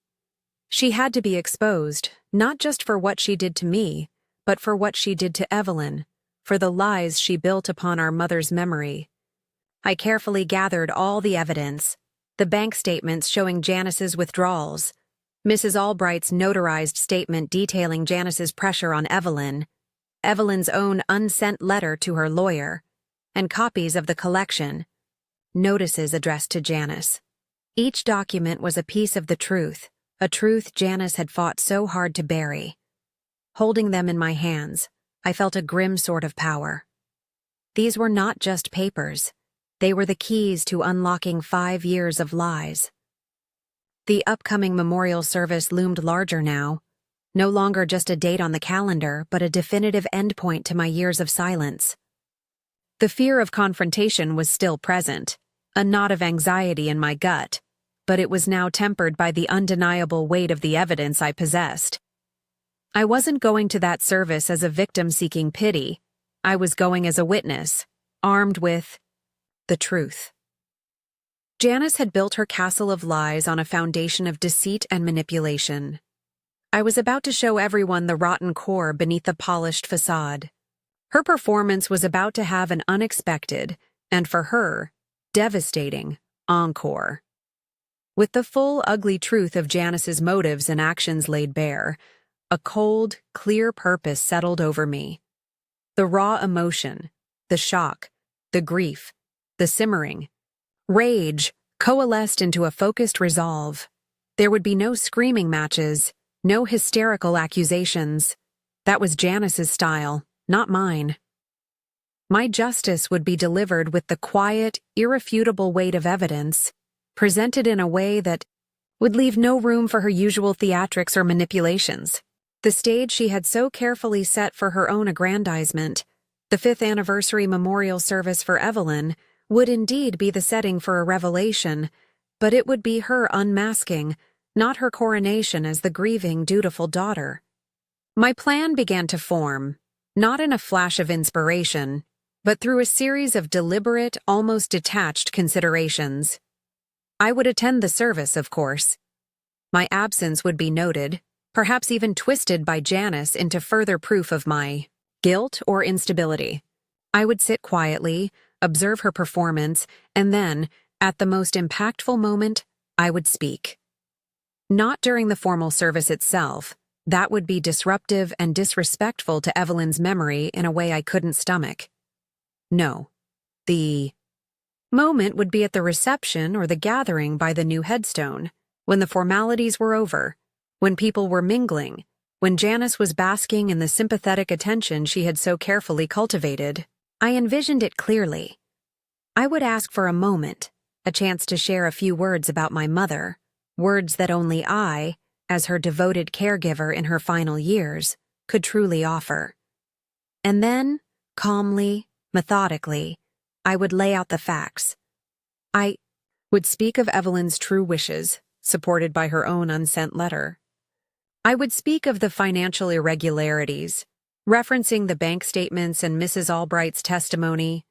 S1: She had to be exposed, not just for what she did to me, but for what she did to Evelyn, for the lies she built upon our mother's memory. I carefully gathered all the evidence, the bank statements showing Janice's withdrawals, Mrs. Albright's notarized statement detailing Janice's pressure on Evelyn, Evelyn's own unsent letter to her lawyer, and copies of the collection, notices addressed to Janice. Each document was a piece of the truth, a truth Janice had fought so hard to bury. Holding them in my hands, I felt a grim sort of power. These were not just papers. They were the keys to unlocking 5 years of lies. The upcoming memorial service loomed larger now, no longer just a date on the calendar, but a definitive endpoint to my years of silence. The fear of confrontation was still present, a knot of anxiety in my gut, but it was now tempered by the undeniable weight of the evidence I possessed. I wasn't going to that service as a victim seeking pity. I was going as a witness, armed with the truth. Janice had built her castle of lies on a foundation of deceit and manipulation. I was about to show everyone the rotten core beneath the polished facade. Her performance was about to have an unexpected, and for her, devastating, encore. With the full, ugly truth of Janice's motives and actions laid bare, a cold, clear purpose settled over me. The raw emotion, the shock, the grief, the simmering rage coalesced into a focused resolve. There would be no screaming matches, no hysterical accusations. That was Janice's style, not mine. My justice would be delivered with the quiet, irrefutable weight of evidence, presented in a way that would leave no room for her usual theatrics or manipulations. The stage she had so carefully set for her own aggrandizement, the 5th anniversary memorial service for Evelyn, would indeed be the setting for a revelation, but it would be her unmasking, not her coronation as the grieving, dutiful daughter. My plan began to form, not in a flash of inspiration, but through a series of deliberate, almost detached considerations. I would attend the service, of course. My absence would be noted, perhaps even twisted by Janice into further proof of my guilt or instability. I would sit quietly, observe her performance, and then, at the most impactful moment, I would speak. Not during the formal service itself. That would be disruptive and disrespectful to Evelyn's memory in a way I couldn't stomach. No. The moment would be at the reception or the gathering by the new headstone, when the formalities were over, when people were mingling, when Janice was basking in the sympathetic attention she had so carefully cultivated. I envisioned it clearly. I would ask for a moment, a chance to share a few words about my mother, words that only I, as her devoted caregiver in her final years, could truly offer. And then, calmly, methodically, I would lay out the facts. I would speak of Evelyn's true wishes, supported by her own unsent letter. I would speak of the financial irregularities, referencing the bank statements and Mrs. Albright's testimony,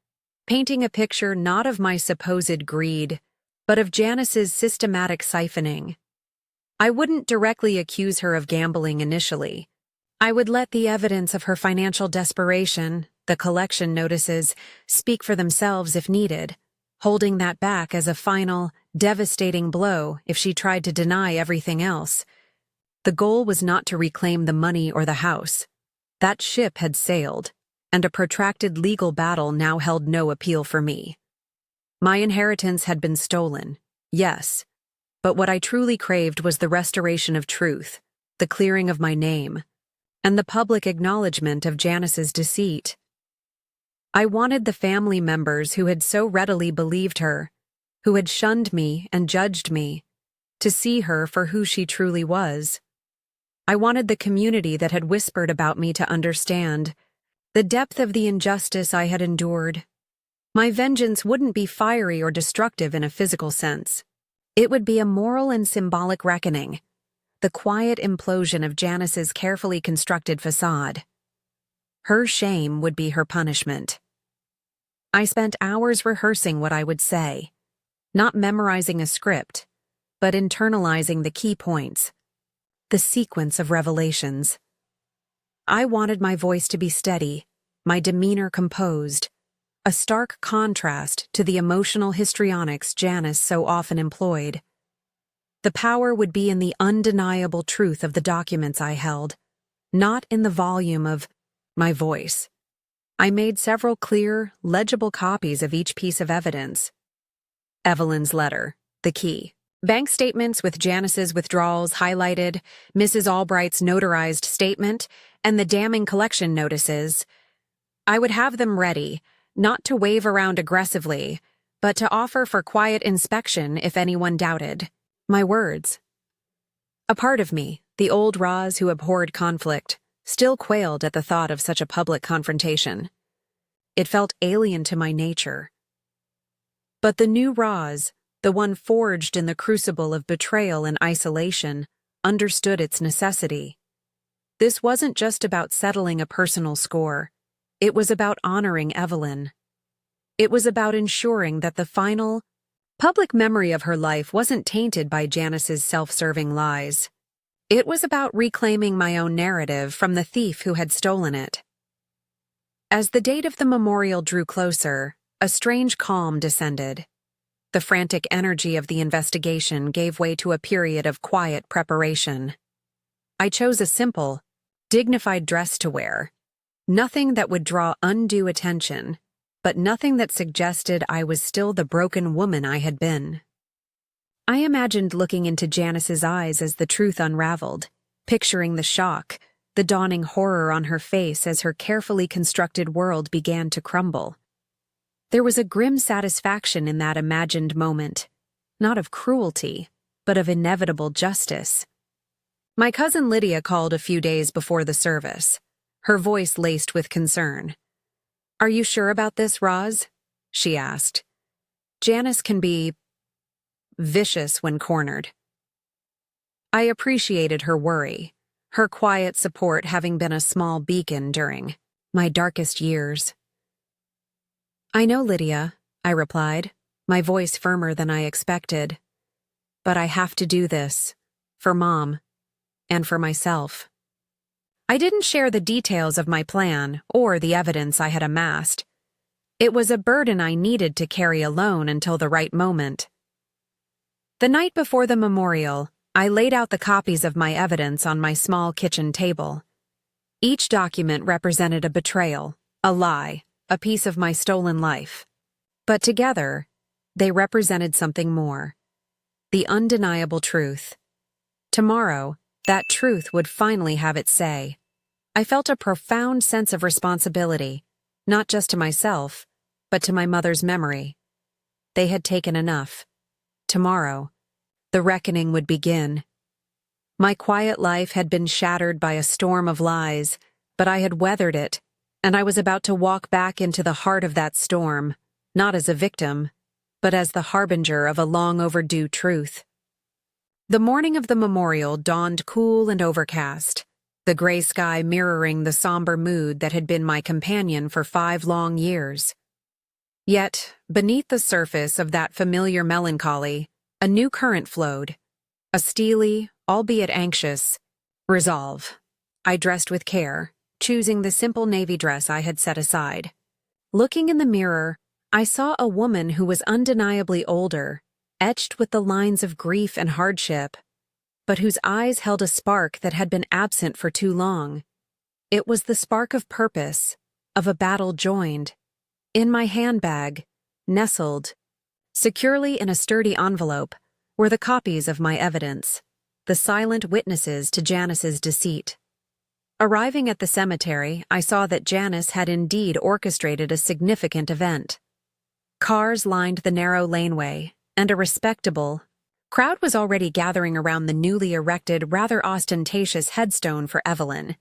S1: painting a picture not of my supposed greed, but of Janice's systematic siphoning. I wouldn't directly accuse her of gambling initially. I would let the evidence of her financial desperation, the collection notices, speak for themselves if needed, holding that back as a final, devastating blow if she tried to deny everything else. The goal was not to reclaim the money or the house. That ship had sailed, and a protracted legal battle now held no appeal for me. My inheritance had been stolen, yes, but what I truly craved was the restoration of truth, the clearing of my name, and the public acknowledgement of Janice's deceit. I wanted the family members who had so readily believed her, who had shunned me and judged me, to see her for who she truly was. I wanted the community that had whispered about me to understand the depth of the injustice I had endured. My vengeance wouldn't be fiery or destructive in a physical sense. It would be a moral and symbolic reckoning, the quiet implosion of Janice's carefully constructed facade. Her shame would be her punishment. I spent hours rehearsing what I would say, not memorizing a script, but internalizing the key points, the sequence of revelations. I wanted my voice to be steady, my demeanor composed, a stark contrast to the emotional histrionics Janice so often employed. The power would be in the undeniable truth of the documents I held, not in the volume of my voice. I made several clear, legible copies of each piece of evidence. Evelyn's letter, the key. Bank statements with Janice's withdrawals highlighted, Mrs. Albright's notarized statement, and the damning collection notices. I would have them ready, not to wave around aggressively, but to offer for quiet inspection if anyone doubted. My words. A part of me, the old Roz who abhorred conflict, still quailed at the thought of such a public confrontation. It felt alien to my nature. But the new Roz, the one forged in the crucible of betrayal and isolation, understood its necessity. This wasn't just about settling a personal score. It was about honoring Evelyn. It was about ensuring that the final, public memory of her life wasn't tainted by Janice's self-serving lies. It was about reclaiming my own narrative from the thief who had stolen it. As the date of the memorial drew closer, a strange calm descended. The frantic energy of the investigation gave way to a period of quiet preparation. I chose a simple, dignified dress to wear. Nothing that would draw undue attention, but nothing that suggested I was still the broken woman I had been. I imagined looking into Janice's eyes as the truth unraveled, picturing the shock, the dawning horror on her face as her carefully constructed world began to crumble. There was a grim satisfaction in that imagined moment, not of cruelty, but of inevitable justice. My cousin Lydia called a few days before the service, her voice laced with concern. "Are you sure about this, Roz?" she asked. "Janice can be vicious when cornered." I appreciated her worry. her quiet support having been a small beacon during my darkest years. "I know, Lydia," I replied, my voice firmer than I expected. "But I have to do this, for Mom, and for myself." I didn't share the details of my plan or the evidence I had amassed. It was a burden I needed to carry alone until the right moment. The night before the memorial, I laid out the copies of my evidence on my small kitchen table. Each document represented a betrayal, a lie, a piece of my stolen life. But together, they represented something more. The undeniable truth. Tomorrow, that truth would finally have its say. I felt a profound sense of responsibility, not just to myself, but to my mother's memory. They had taken enough. Tomorrow, the reckoning would begin. My quiet life had been shattered by a storm of lies, but I had weathered it, and I was about to walk back into the heart of that storm, not as a victim, but as the harbinger of a long-overdue truth. The morning of the memorial dawned cool and overcast, the gray sky mirroring the somber mood that had been my companion for 5 long years. Yet, beneath the surface of that familiar melancholy, a new current flowed, a steely, albeit anxious, resolve. I dressed with care, choosing the simple navy dress I had set aside. Looking in the mirror, I saw a woman who was undeniably older, etched with the lines of grief and hardship, but whose eyes held a spark that had been absent for too long. It was the spark of purpose, of a battle joined. In my handbag, nestled, securely in a sturdy envelope, were the copies of my evidence, the silent witnesses to Janice's deceit. Arriving at the cemetery, I saw that Janice had indeed orchestrated a significant event. Cars lined the narrow laneway, and a respectable crowd was already gathering around the newly erected, rather ostentatious headstone for Evelyn.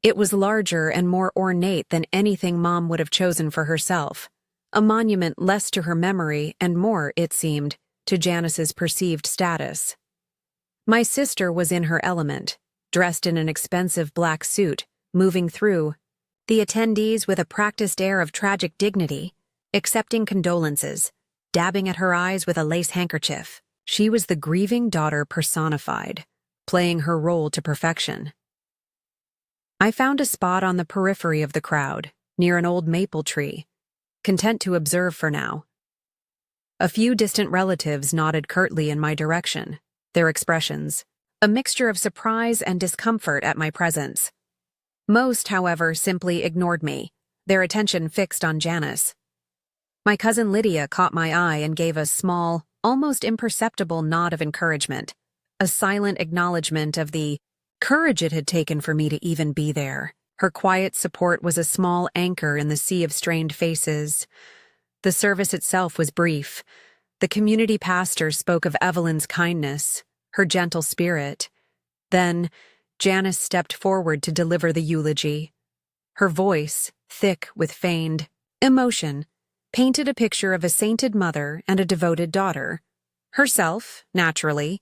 S1: It was larger and more ornate than anything Mom would have chosen for herself, a monument less to her memory and more, it seemed, to Janice's perceived status. My sister was in her element, dressed in an expensive black suit, moving through, the attendees with a practiced air of tragic dignity, accepting condolences, dabbing at her eyes with a lace handkerchief. She was the grieving daughter personified, playing her role to perfection. I found a spot on the periphery of the crowd, near an old maple tree, content to observe for now. A few distant relatives nodded curtly in my direction, their expressions a mixture of surprise and discomfort at my presence. Most, however, simply ignored me, their attention fixed on Janice. My cousin Lydia caught my eye and gave a small, almost imperceptible nod of encouragement, a silent acknowledgement of the courage it had taken for me to even be there. Her quiet support was a small anchor in the sea of strained faces. The service itself was brief. The community pastor spoke of Evelyn's kindness, her gentle spirit. Then, Janice stepped forward to deliver the eulogy. Her voice, thick with feigned emotion, painted a picture of a sainted mother and a devoted daughter. Herself, naturally,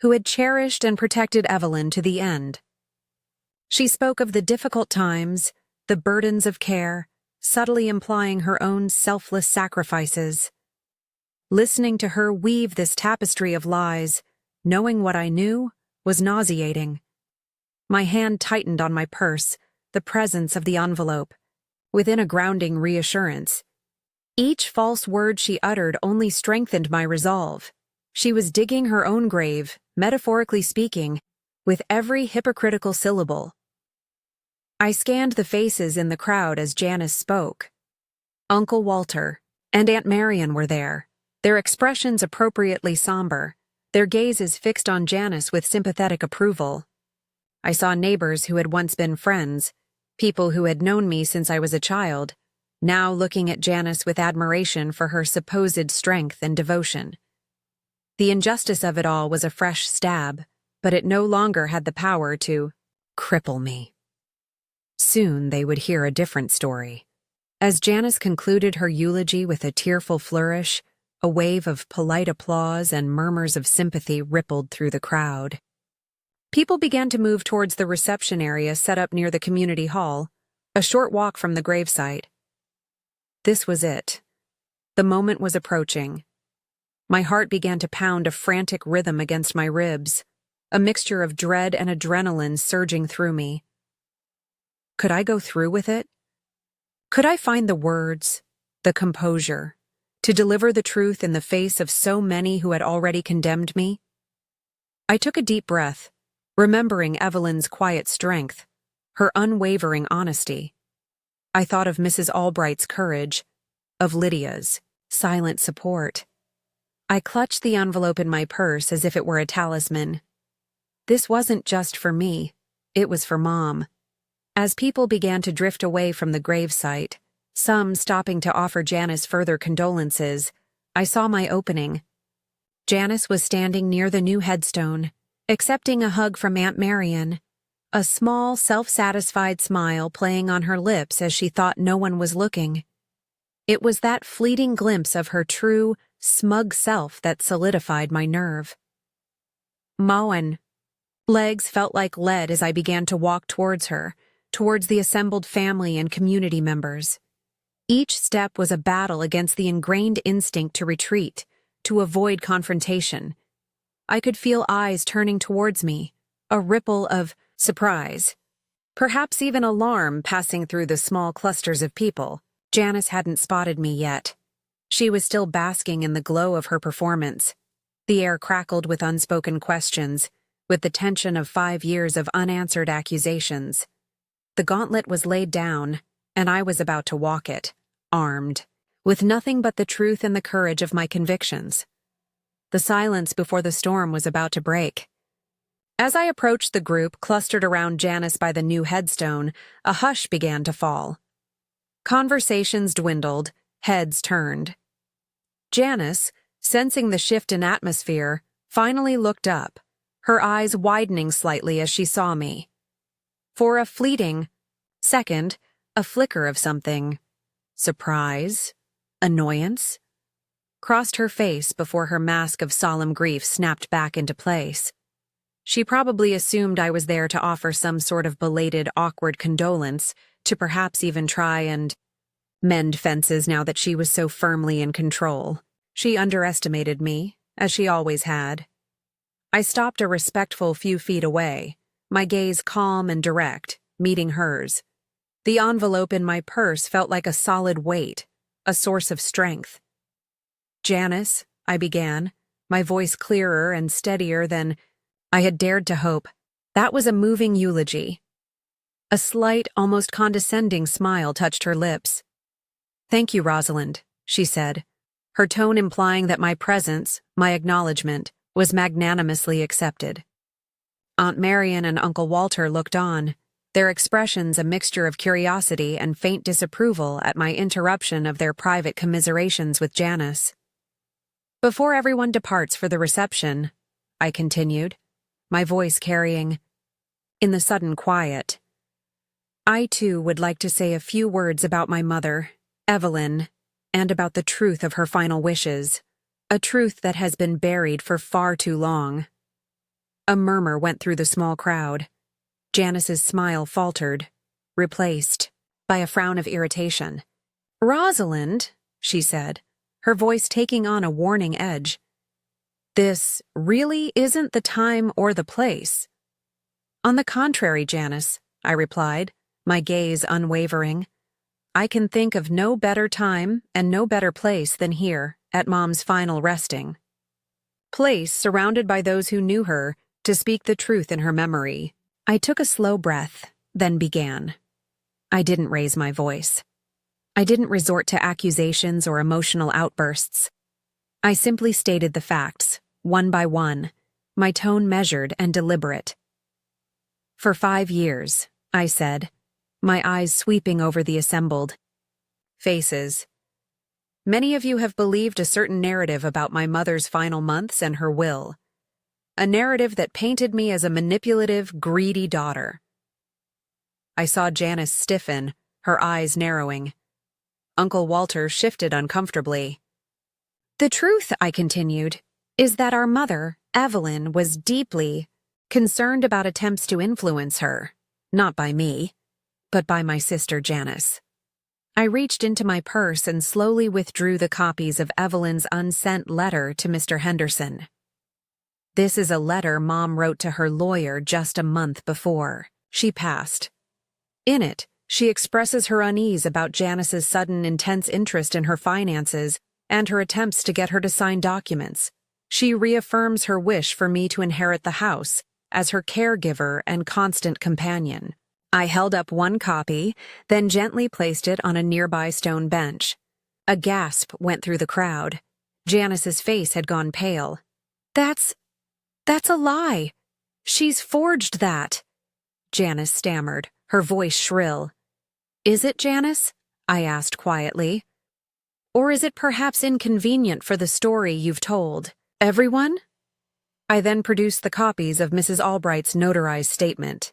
S1: who had cherished and protected Evelyn to the end. She spoke of the difficult times, the burdens of care, subtly implying her own selfless sacrifices. Listening to her weave this tapestry of lies, knowing what I knew, was nauseating. My hand tightened on my purse, the presence of the envelope, within a grounding reassurance. Each false word she uttered only strengthened my resolve. She was digging her own grave, metaphorically speaking, with every hypocritical syllable. I scanned the faces in the crowd as Janice spoke. Uncle Walter and Aunt Marion were there, their expressions appropriately somber, their gazes fixed on Janice with sympathetic approval. I saw neighbors who had once been friends, people who had known me since I was a child, now looking at Janice with admiration for her supposed strength and devotion. The injustice of it all was a fresh stab, but it no longer had the power to cripple me. Soon they would hear a different story. As Janice concluded her eulogy with a tearful flourish, a wave of polite applause and murmurs of sympathy rippled through the crowd. People began to move towards the reception area set up near the community hall, a short walk from the gravesite. This was it. The moment was approaching. My heart began to pound a frantic rhythm against my ribs, a mixture of dread and adrenaline surging through me. Could I go through with it? Could I find the words, the composure, to deliver the truth in the face of so many who had already condemned me? I took a deep breath, remembering Evelyn's quiet strength, her unwavering honesty. I thought of Mrs. Albright's courage, of Lydia's silent support. I clutched the envelope in my purse as if it were a talisman. This wasn't just for me, it was for Mom. As people began to drift away from the gravesite, some stopping to offer Janice further condolences, I saw my opening. Janice was standing near the new headstone, accepting a hug from Aunt Marian, a small, self-satisfied smile playing on her lips as she thought no one was looking. It was that fleeting glimpse of her true, smug self that solidified my nerve. Moan. Legs felt like lead as I began to walk towards her, towards the assembled family and community members. Each step was a battle against the ingrained instinct to retreat, to avoid confrontation. I could feel eyes turning towards me, a ripple of surprise, perhaps even alarm passing through the small clusters of people. Janice hadn't spotted me yet. She was still basking in the glow of her performance. The air crackled with unspoken questions, with the tension of 5 years of unanswered accusations. The gauntlet was laid down, and I was about to walk it, armed, with nothing but the truth and the courage of my convictions. The silence before the storm was about to break. As I approached the group clustered around Janice by the new headstone, a hush began to fall. Conversations dwindled, heads turned. Janice, sensing the shift in atmosphere, finally looked up, her eyes widening slightly as she saw me. For a fleeting second, a flicker of something, surprise, annoyance, crossed her face before her mask of solemn grief snapped back into place. She probably assumed I was there to offer some sort of belated, awkward condolence, to perhaps even try and mend fences now that she was so firmly in control. She underestimated me, as she always had. I stopped a respectful few feet away, my gaze calm and direct, meeting hers. The envelope in my purse felt like a solid weight, a source of strength. "Janice," I began, my voice clearer and steadier than I had dared to hope. That was a moving eulogy. A slight, almost condescending smile touched her lips. "Thank you, Rosalind," she said, her tone implying that my presence, my acknowledgement, was magnanimously accepted. Aunt Marian and Uncle Walter looked on, their expressions a mixture of curiosity and faint disapproval at my interruption of their private commiserations with Janice. "Before everyone departs for the reception," I continued, my voice carrying, in the sudden quiet, "I too would like to say a few words about my mother, Evelyn, and about the truth of her final wishes, a truth that has been buried for far too long." A murmur went through the small crowd. Janice's smile faltered, replaced by a frown of irritation. "Rosalind," she said, her voice taking on a warning edge, "this really isn't the time or the place." "On the contrary, Janice," I replied, my gaze unwavering. "I can think of no better time and no better place than here, at Mom's final resting place, surrounded by those who knew her, to speak the truth in her memory." I took a slow breath, then began. I didn't raise my voice. I didn't resort to accusations or emotional outbursts. I simply stated the facts, one by one, my tone measured and deliberate. "For 5 years," I said, my eyes sweeping over the assembled faces, "many of you have believed a certain narrative about my mother's final months and her will. A narrative that painted me as a manipulative, greedy daughter." I saw Janice stiffen, her eyes narrowing. Uncle Walter shifted uncomfortably. "The truth," I continued, "is that our mother, Evelyn, was deeply, concerned about attempts to influence her, not by me, but by my sister Janice. I reached into my purse and slowly withdrew the copies of Evelyn's unsent letter to Mr. Henderson. This is a letter Mom wrote to her lawyer just a month before she passed. In it, she expresses her unease about Janice's sudden intense interest in her finances and her attempts to get her to sign documents. She reaffirms her wish for me to inherit the house as her caregiver and constant companion. I held up one copy, then gently placed it on a nearby stone bench. A gasp went through the crowd. Janice's face had gone pale. That's a lie. She's forged that," Janice stammered, her voice shrill. "Is it, Janice?" I asked quietly. "Or is it perhaps inconvenient for the story you've told everyone?" I then produced the copies of Mrs. Albright's notarized statement.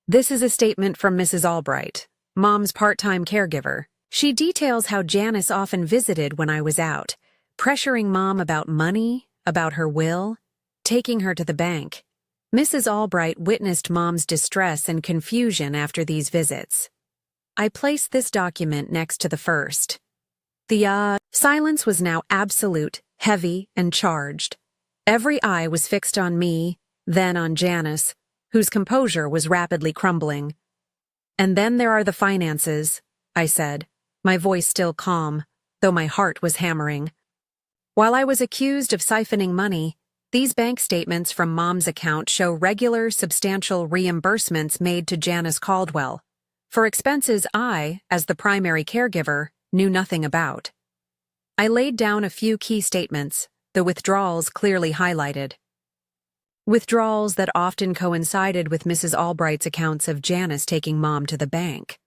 S1: This is a statement from Mrs. Albright, Mom's part-time caregiver. She details how Janice often visited when I was out, pressuring Mom about money, about her will, taking her to the bank. Mrs. Albright witnessed Mom's distress and confusion after these visits. I placed this document next to the first. The silence was now absolute, heavy, and charged. Every eye was fixed on me, then on Janice, whose composure was rapidly crumbling. "And then there are the finances," I said, my voice still calm, though my heart was hammering. While I was accused of siphoning money, these bank statements from Mom's account show regular, substantial reimbursements made to Janice Caldwell for expenses I, as the primary caregiver, knew nothing about. I laid down a few key statements, the withdrawals clearly highlighted. Withdrawals that often coincided with Mrs. Albright's accounts of Janice taking Mom to the bank.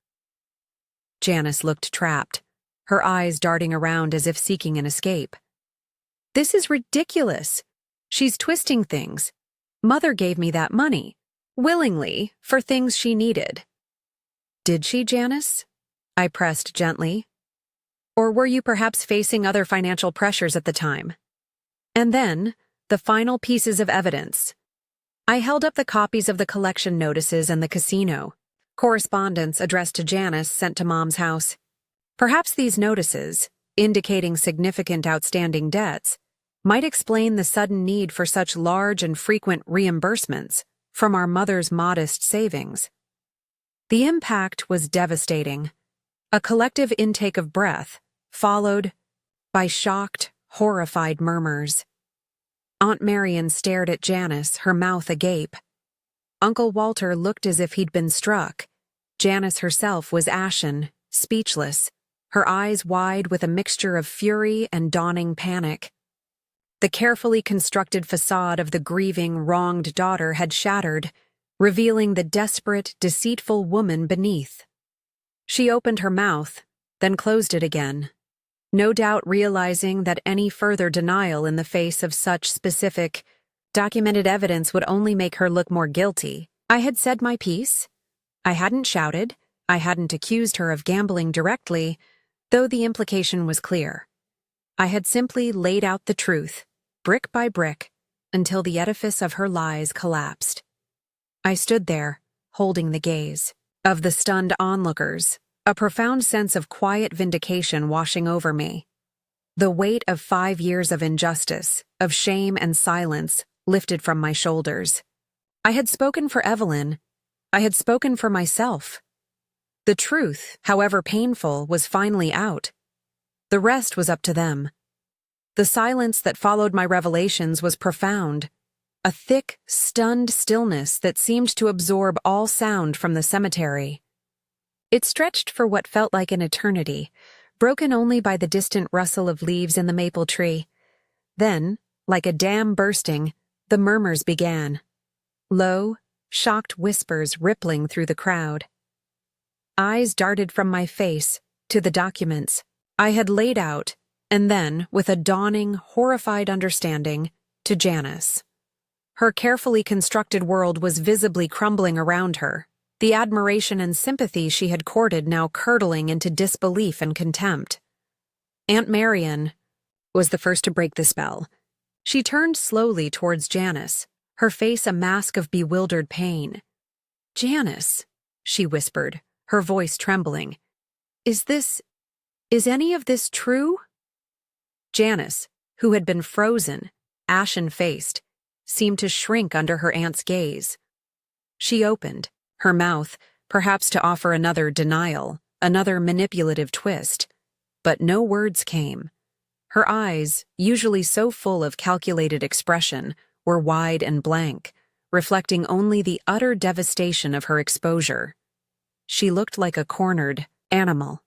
S1: Janice looked trapped, her eyes darting around as if seeking an escape. "This is ridiculous. She's twisting things. Mother gave me that money, willingly, for things she needed." "Did she, Janice?" I pressed gently. "Or were you perhaps facing other financial pressures at the time?" And then, the final pieces of evidence. I held up the copies of the collection notices and the casino, correspondence addressed to Janice sent to Mom's house. Perhaps these notices, indicating significant outstanding debts, might explain the sudden need for such large and frequent reimbursements from our mother's modest savings. The impact was devastating. A collective intake of breath, followed by shocked, horrified murmurs. Aunt Marion stared at Janice, her mouth agape. Uncle Walter looked as if he'd been struck. Janice herself was ashen, speechless, her eyes wide with a mixture of fury and dawning panic. The carefully constructed facade of the grieving, wronged daughter had shattered, revealing the desperate, deceitful woman beneath. She opened her mouth, then closed it again, no doubt realizing that any further denial in the face of such specific, documented evidence would only make her look more guilty. I had said my piece. I hadn't shouted. I hadn't accused her of gambling directly, though the implication was clear. I had simply laid out the truth, brick by brick, until the edifice of her lies collapsed. I stood there, holding the gaze of the stunned onlookers, a profound sense of quiet vindication washing over me. The weight of 5 years of injustice, of shame and silence, lifted from my shoulders. I had spoken for Evelyn. I had spoken for myself. The truth, however painful, was finally out. The rest was up to them. The silence that followed my revelations was profound, a thick, stunned stillness that seemed to absorb all sound from the cemetery. It stretched for what felt like an eternity, broken only by the distant rustle of leaves in the maple tree. Then, like a dam bursting, the murmurs began. Low, shocked whispers rippling through the crowd. Eyes darted from my face to the documents I had laid out, and then, with a dawning, horrified understanding, to Janice. Her carefully constructed world was visibly crumbling around her, the admiration and sympathy she had courted now curdling into disbelief and contempt. Aunt Marion was the first to break the spell. She turned slowly towards Janice, her face a mask of bewildered pain. "Janice," she whispered, her voice trembling. Is any of this true?" Janice, who had been frozen, ashen-faced, seemed to shrink under her aunt's gaze. She opened, her mouth, perhaps to offer another denial, another manipulative twist, but no words came. Her eyes, usually so full of calculated expression, were wide and blank, reflecting only the utter devastation of her exposure. She looked like a cornered animal.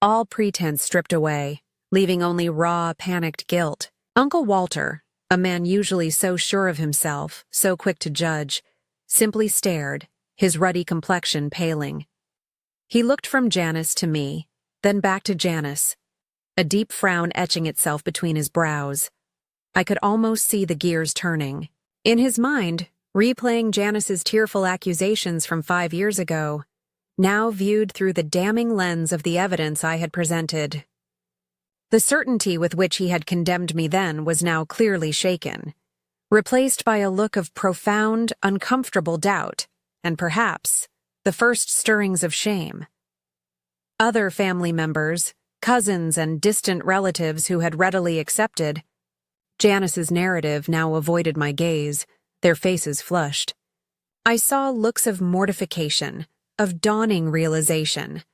S1: All pretense stripped away, leaving only raw, panicked guilt. Uncle Walter, a man usually so sure of himself, so quick to judge, simply stared, his ruddy complexion paling. He looked from Janice to me, then back to Janice, a deep frown etching itself between his brows. I could almost see the gears turning. In his mind, replaying Janice's tearful accusations from 5 years ago, now viewed through the damning lens of the evidence I had presented. The certainty with which he had condemned me then was now clearly shaken, replaced by a look of profound, uncomfortable doubt, and perhaps the first stirrings of shame. Other family members, cousins and distant relatives who had readily accepted Janice's narrative now avoided my gaze, their faces flushed. I saw looks of mortification, of dawning realization.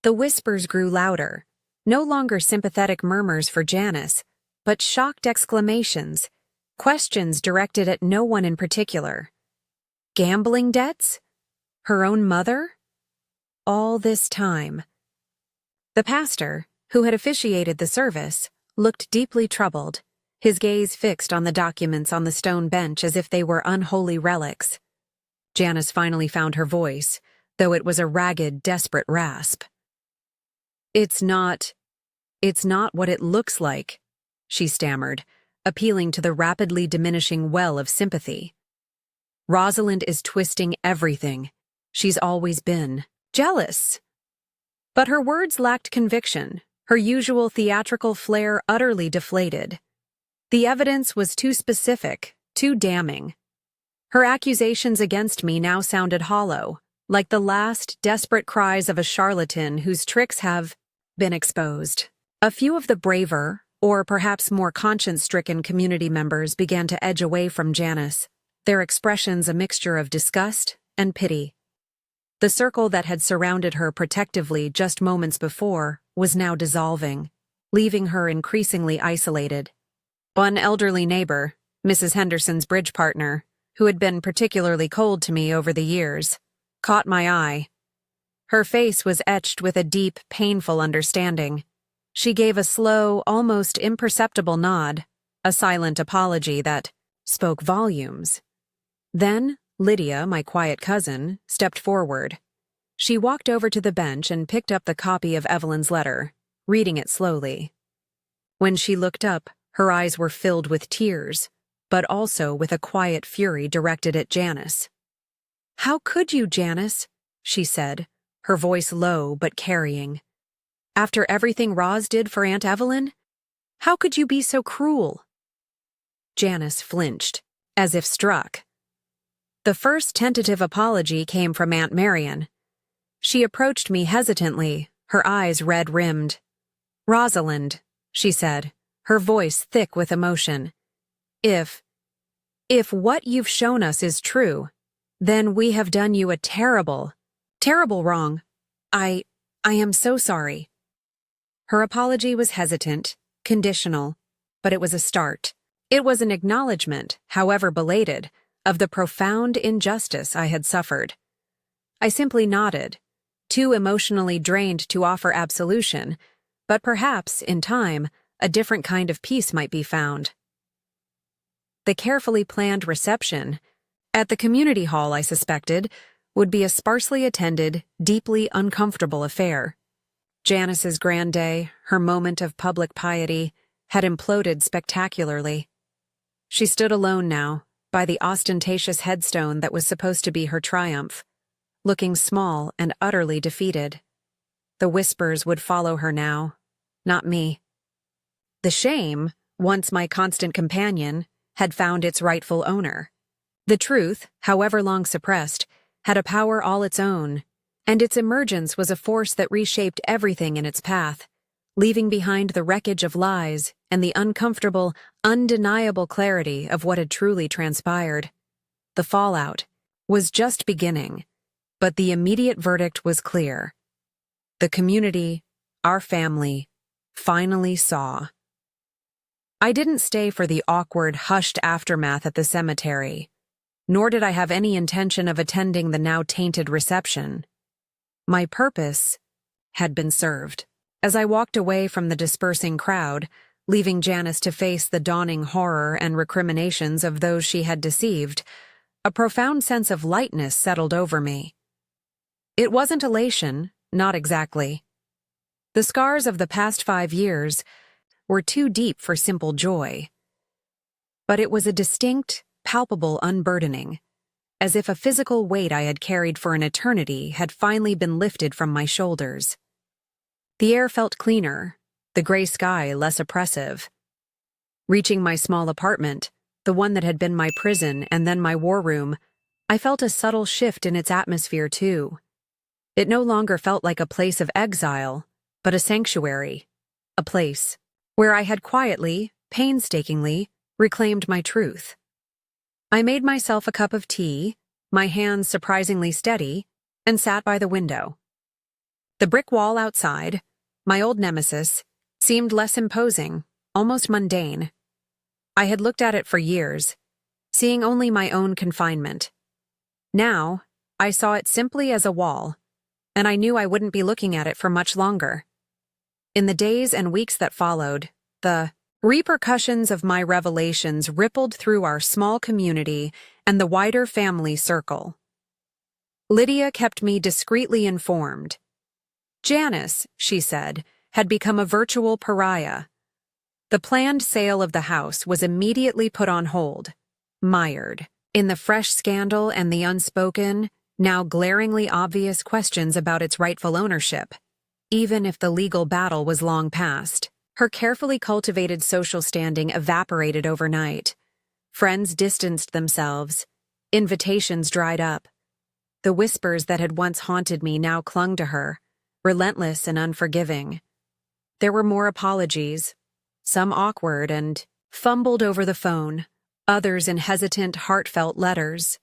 S1: The whispers grew louder, no longer sympathetic murmurs for Janice, but shocked exclamations, questions directed at no one in particular. Gambling debts? Her own mother? All this time. The pastor, who had officiated the service, looked deeply troubled, his gaze fixed on the documents on the stone bench as if they were unholy relics. Janice finally found her voice, though it was a ragged, desperate rasp. It's not what it looks like," she stammered, appealing to the rapidly diminishing well of sympathy. "Rosalind is twisting everything. She's always been jealous." But her words lacked conviction, her usual theatrical flair utterly deflated. The evidence was too specific, too damning. Her accusations against me now sounded hollow, like the last desperate cries of a charlatan whose tricks have been exposed. A few of the braver, or perhaps more conscience-stricken community members began to edge away from Janice, their expressions a mixture of disgust and pity. The circle that had surrounded her protectively just moments before was now dissolving, leaving her increasingly isolated. One elderly neighbor, Mrs. Henderson's bridge partner, who had been particularly cold to me over the years, caught my eye. Her face was etched with a deep, painful understanding. She gave a slow, almost imperceptible nod, a silent apology that spoke volumes. Then, Lydia, my quiet cousin, stepped forward. She walked over to the bench and picked up the copy of Evelyn's letter, reading it slowly. When she looked up, her eyes were filled with tears, but also with a quiet fury directed at Janice. "How could you, Janice?" she said, her voice low but carrying. "After everything Roz did for Aunt Evelyn? How could you be so cruel?" Janice flinched, as if struck. The first tentative apology came from Aunt Marian. She approached me hesitantly, her eyes red-rimmed. "Rosalind," she said, her voice thick with emotion. If what you've shown us is true, then we have done you a terrible wrong. I am so sorry." Her apology was hesitant, conditional, but it was a start. It was an acknowledgement, however belated, of the profound injustice I had suffered. I simply nodded, too emotionally drained to offer absolution, but perhaps, in time, a different kind of peace might be found. The carefully planned reception, at the community hall I suspected, would be a sparsely attended, deeply uncomfortable affair. Janice's grand day, her moment of public piety, had imploded spectacularly. She stood alone now, by the ostentatious headstone that was supposed to be her triumph, looking small and utterly defeated. The whispers would follow her now, not me. The shame, once my constant companion, had found its rightful owner. The truth, however long suppressed, had a power all its own, and its emergence was a force that reshaped everything in its path, leaving behind the wreckage of lies and the uncomfortable, undeniable clarity of what had truly transpired. The fallout was just beginning, but the immediate verdict was clear. The community, our family, finally saw. I didn't stay for the awkward, hushed aftermath at the cemetery, nor did I have any intention of attending the now tainted reception. My purpose had been served. As I walked away from the dispersing crowd, leaving Janice to face the dawning horror and recriminations of those she had deceived, a profound sense of lightness settled over me. It wasn't elation, not exactly. The scars of the past 5 years were too deep for simple joy. But it was a distinct, palpable unburdening, as if a physical weight I had carried for an eternity had finally been lifted from my shoulders. The air felt cleaner, the gray sky less oppressive. Reaching my small apartment, the one that had been my prison and then my war room, I felt a subtle shift in its atmosphere too. It no longer felt like a place of exile, but a sanctuary, a place where I had quietly, painstakingly, reclaimed my truth. I made myself a cup of tea, my hands surprisingly steady, and sat by the window. The brick wall outside, my old nemesis, seemed less imposing, almost mundane. I had looked at it for years, seeing only my own confinement. Now, I saw it simply as a wall, and I knew I wouldn't be looking at it for much longer. In the days and weeks that followed, the repercussions of my revelations rippled through our small community and the wider family circle. Lydia kept me discreetly informed. Janice, she said, had become a virtual pariah. The planned sale of the house was immediately put on hold, mired in the fresh scandal and the unspoken, now glaringly obvious questions about its rightful ownership. Even if the legal battle was long past, her carefully cultivated social standing evaporated overnight. Friends distanced themselves. Invitations dried up. The whispers that had once haunted me now clung to her, relentless and unforgiving. There were more apologies, some awkward and fumbled over the phone, others in hesitant, heartfelt letters.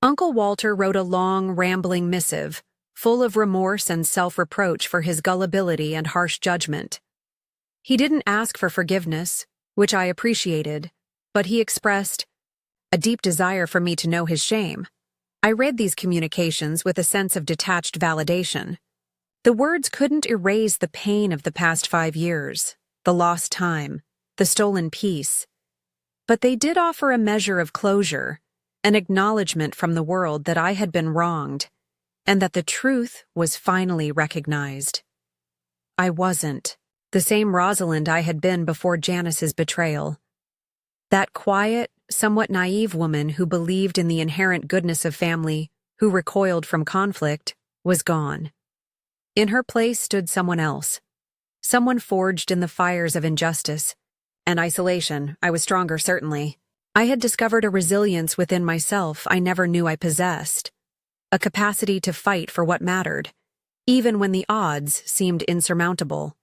S1: Uncle Walter wrote a long, rambling missive, full of remorse and self-reproach for his gullibility and harsh judgment. He didn't ask for forgiveness, which I appreciated, but he expressed a deep desire for me to know his shame. I read these communications with a sense of detached validation. The words couldn't erase the pain of the past 5 years, the lost time, the stolen peace. But they did offer a measure of closure, an acknowledgement from the world that I had been wronged, and that the truth was finally recognized. I wasn't the same Rosalind I had been before Janice's betrayal. That quiet, somewhat naive woman who believed in the inherent goodness of family, who recoiled from conflict, was gone. In her place stood someone else, someone forged in the fires of injustice and isolation. I was stronger, certainly. I had discovered a resilience within myself I never knew I possessed, a capacity to fight for what mattered, even when the odds seemed insurmountable.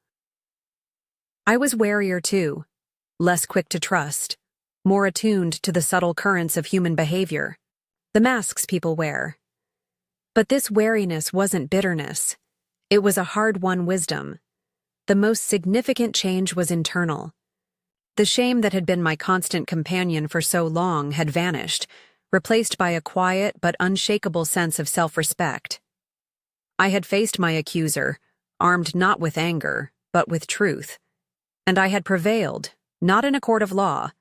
S1: I was warier too, less quick to trust, more attuned to the subtle currents of human behavior, the masks people wear. But this wariness wasn't bitterness. It was a hard-won wisdom. The most significant change was internal. The shame that had been my constant companion for so long had vanished, replaced by a quiet but unshakable sense of self-respect. I had faced my accuser, armed not with anger, but with truth. And I had prevailed, not in a court of law,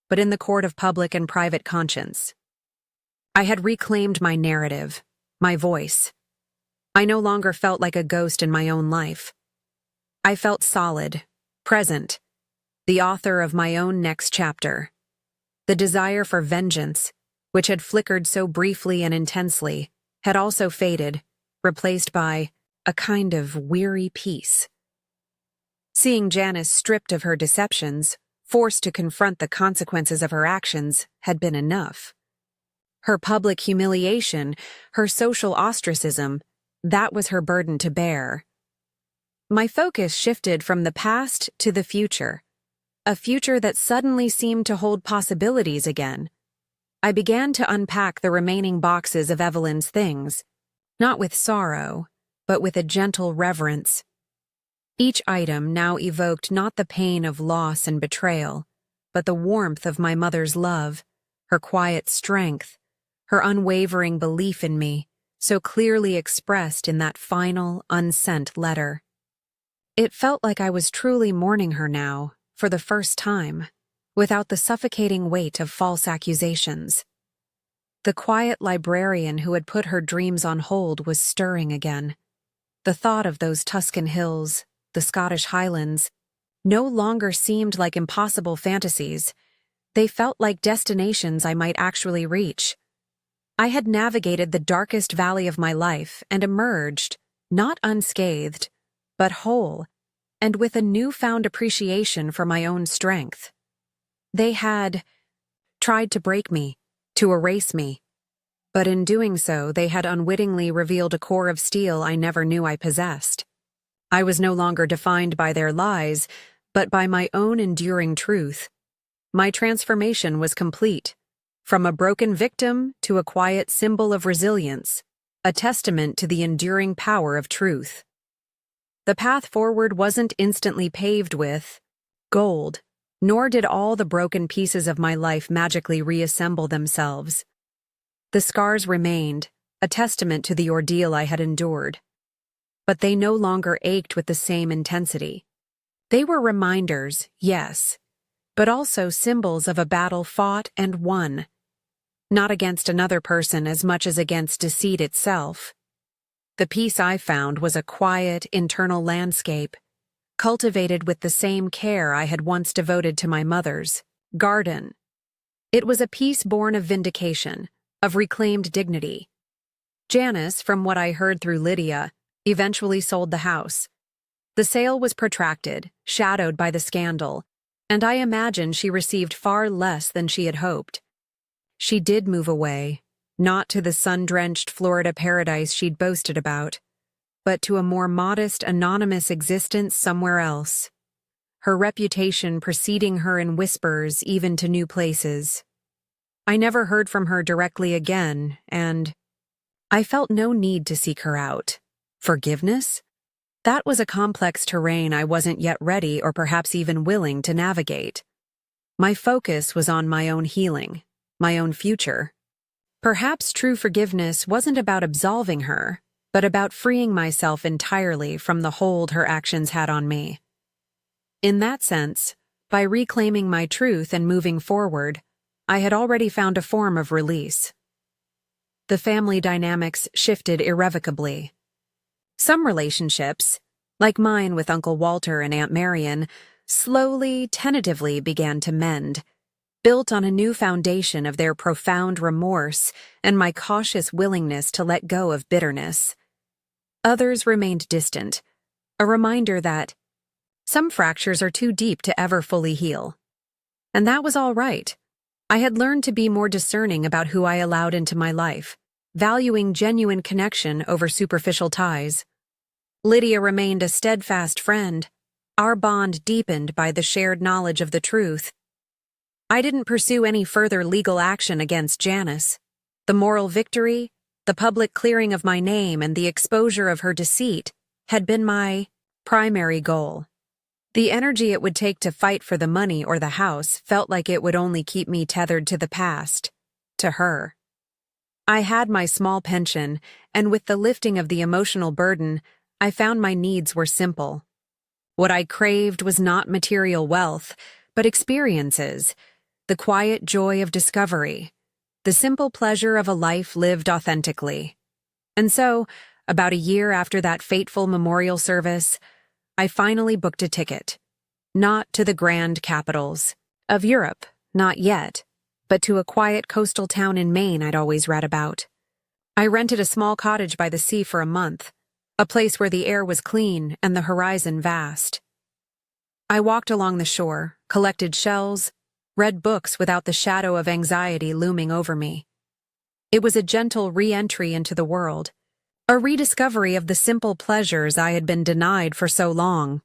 S1: but in the court of public and private conscience. I had reclaimed my narrative, my voice. I no longer felt like a ghost in my own life. I felt solid, present, the author of my own next chapter. The desire for vengeance, which had flickered so briefly and intensely, had also faded, replaced by a kind of weary peace. Seeing Janice stripped of her deceptions, forced to confront the consequences of her actions, had been enough. Her public humiliation, her social ostracism, that was her burden to bear. My focus shifted from the past to the future, a future that suddenly seemed to hold possibilities again. I began to unpack the remaining boxes of Evelyn's things, not with sorrow, but with a gentle reverence. Each item now evoked not the pain of loss and betrayal, but the warmth of my mother's love, her quiet strength, her unwavering belief in me, so clearly expressed in that final, unsent letter. It felt like I was truly mourning her now, for the first time, without the suffocating weight of false accusations. The quiet librarian who had put her dreams on hold was stirring again. The thought of those Tuscan hills, the Scottish Highlands, no longer seemed like impossible fantasies. They felt like destinations I might actually reach. I had navigated the darkest valley of my life and emerged, not unscathed, but whole, and with a newfound appreciation for my own strength. They had tried to break me, to erase me, but in doing so they had unwittingly revealed a core of steel I never knew I possessed. I was no longer defined by their lies, but by my own enduring truth. My transformation was complete, from a broken victim to a quiet symbol of resilience, a testament to the enduring power of truth. The path forward wasn't instantly paved with gold, nor did all the broken pieces of my life magically reassemble themselves. The scars remained, a testament to the ordeal I had endured. But they no longer ached with the same intensity. They were reminders, yes, but also symbols of a battle fought and won, not against another person as much as against deceit itself. The peace I found was a quiet, internal landscape, cultivated with the same care I had once devoted to my mother's garden. It was a peace born of vindication, of reclaimed dignity. Janice, from what I heard through Lydia, eventually sold the house. The sale was protracted, shadowed by the scandal, and I imagine she received far less than she had hoped. She did move away, not to the sun-drenched Florida paradise she'd boasted about, but to a more modest, anonymous existence somewhere else. Her reputation preceding her in whispers even to new places. I never heard from her directly again, and I felt no need to seek her out. Forgiveness? That was a complex terrain I wasn't yet ready or perhaps even willing to navigate. My focus was on my own healing, my own future. Perhaps true forgiveness wasn't about absolving her, but about freeing myself entirely from the hold her actions had on me. In that sense, by reclaiming my truth and moving forward, I had already found a form of release. The family dynamics shifted irrevocably. Some relationships, like mine with Uncle Walter and Aunt Marion, slowly, tentatively began to mend, built on a new foundation of their profound remorse and my cautious willingness to let go of bitterness. Others remained distant, a reminder that some fractures are too deep to ever fully heal. And that was all right. I had learned to be more discerning about who I allowed into my life, valuing genuine connection over superficial ties. Lydia remained a steadfast friend, our bond deepened by the shared knowledge of the truth. I didn't pursue any further legal action against Janice. The moral victory, the public clearing of my name, and the exposure of her deceit had been my primary goal. The energy it would take to fight for the money or the house felt like it would only keep me tethered to the past, to her. I had my small pension, and with the lifting of the emotional burden, I found my needs were simple. What I craved was not material wealth, but experiences, the quiet joy of discovery, the simple pleasure of a life lived authentically. And so, about a year after that fateful memorial service, I finally booked a ticket. Not to the grand capitals of Europe, not yet, but to a quiet coastal town in Maine I'd always read about. I rented a small cottage by the sea for a month, a place where the air was clean and the horizon vast. I walked along the shore, collected shells, read books without the shadow of anxiety looming over me. It was a gentle re-entry into the world, a rediscovery of the simple pleasures I had been denied for so long.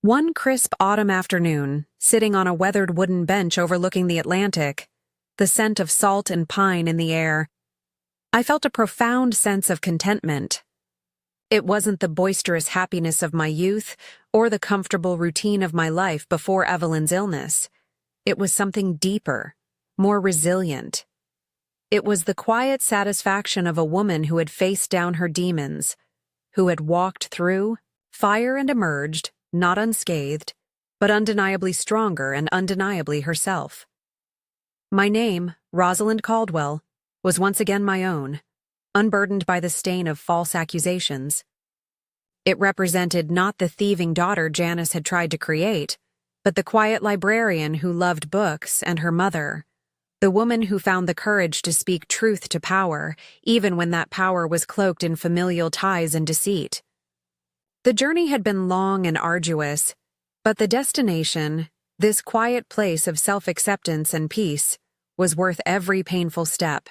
S1: One crisp autumn afternoon, sitting on a weathered wooden bench overlooking the Atlantic, the scent of salt and pine in the air, I felt a profound sense of contentment. It wasn't the boisterous happiness of my youth or the comfortable routine of my life before Evelyn's illness. It was something deeper, more resilient. It was the quiet satisfaction of a woman who had faced down her demons, who had walked through fire and emerged, not unscathed, but undeniably stronger and undeniably herself. My name, Rosalind Caldwell, was once again my own, unburdened by the stain of false accusations. It represented not the thieving daughter Janice had tried to create, but the quiet librarian who loved books and her mother, the woman who found the courage to speak truth to power, even when that power was cloaked in familial ties and deceit. The journey had been long and arduous, but the destination, this quiet place of self-acceptance and peace, was worth every painful step.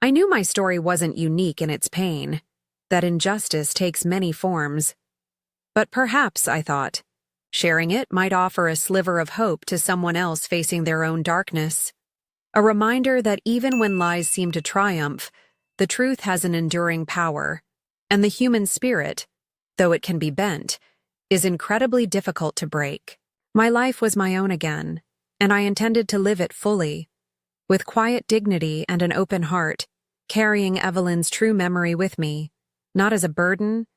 S1: I knew my story wasn't unique in its pain, that injustice takes many forms. But perhaps, I thought, sharing it might offer a sliver of hope to someone else facing their own darkness. A reminder that even when lies seem to triumph, the truth has an enduring power, and the human spirit, though it can be bent, is incredibly difficult to break. My life was my own again, and I intended to live it fully, with quiet dignity and an open heart, carrying Evelyn's true memory with me, not as a burden,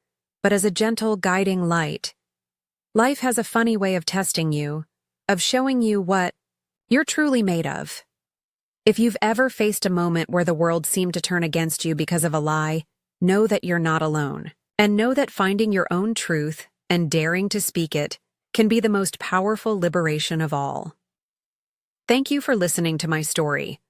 S1: but as a gentle guiding light. Life has a funny way of testing you, of showing you what you're truly made of. If you've ever faced a moment where the world seemed to turn against you because of a lie, know that you're not alone. And know that finding your own truth and daring to speak it can be the most powerful liberation of all. Thank you for listening to my story.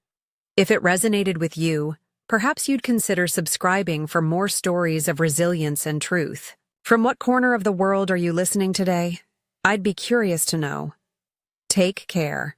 S1: If it resonated with you, perhaps you'd consider subscribing for more stories of resilience and truth. From what corner of the world are you listening today? I'd be curious to know. Take care.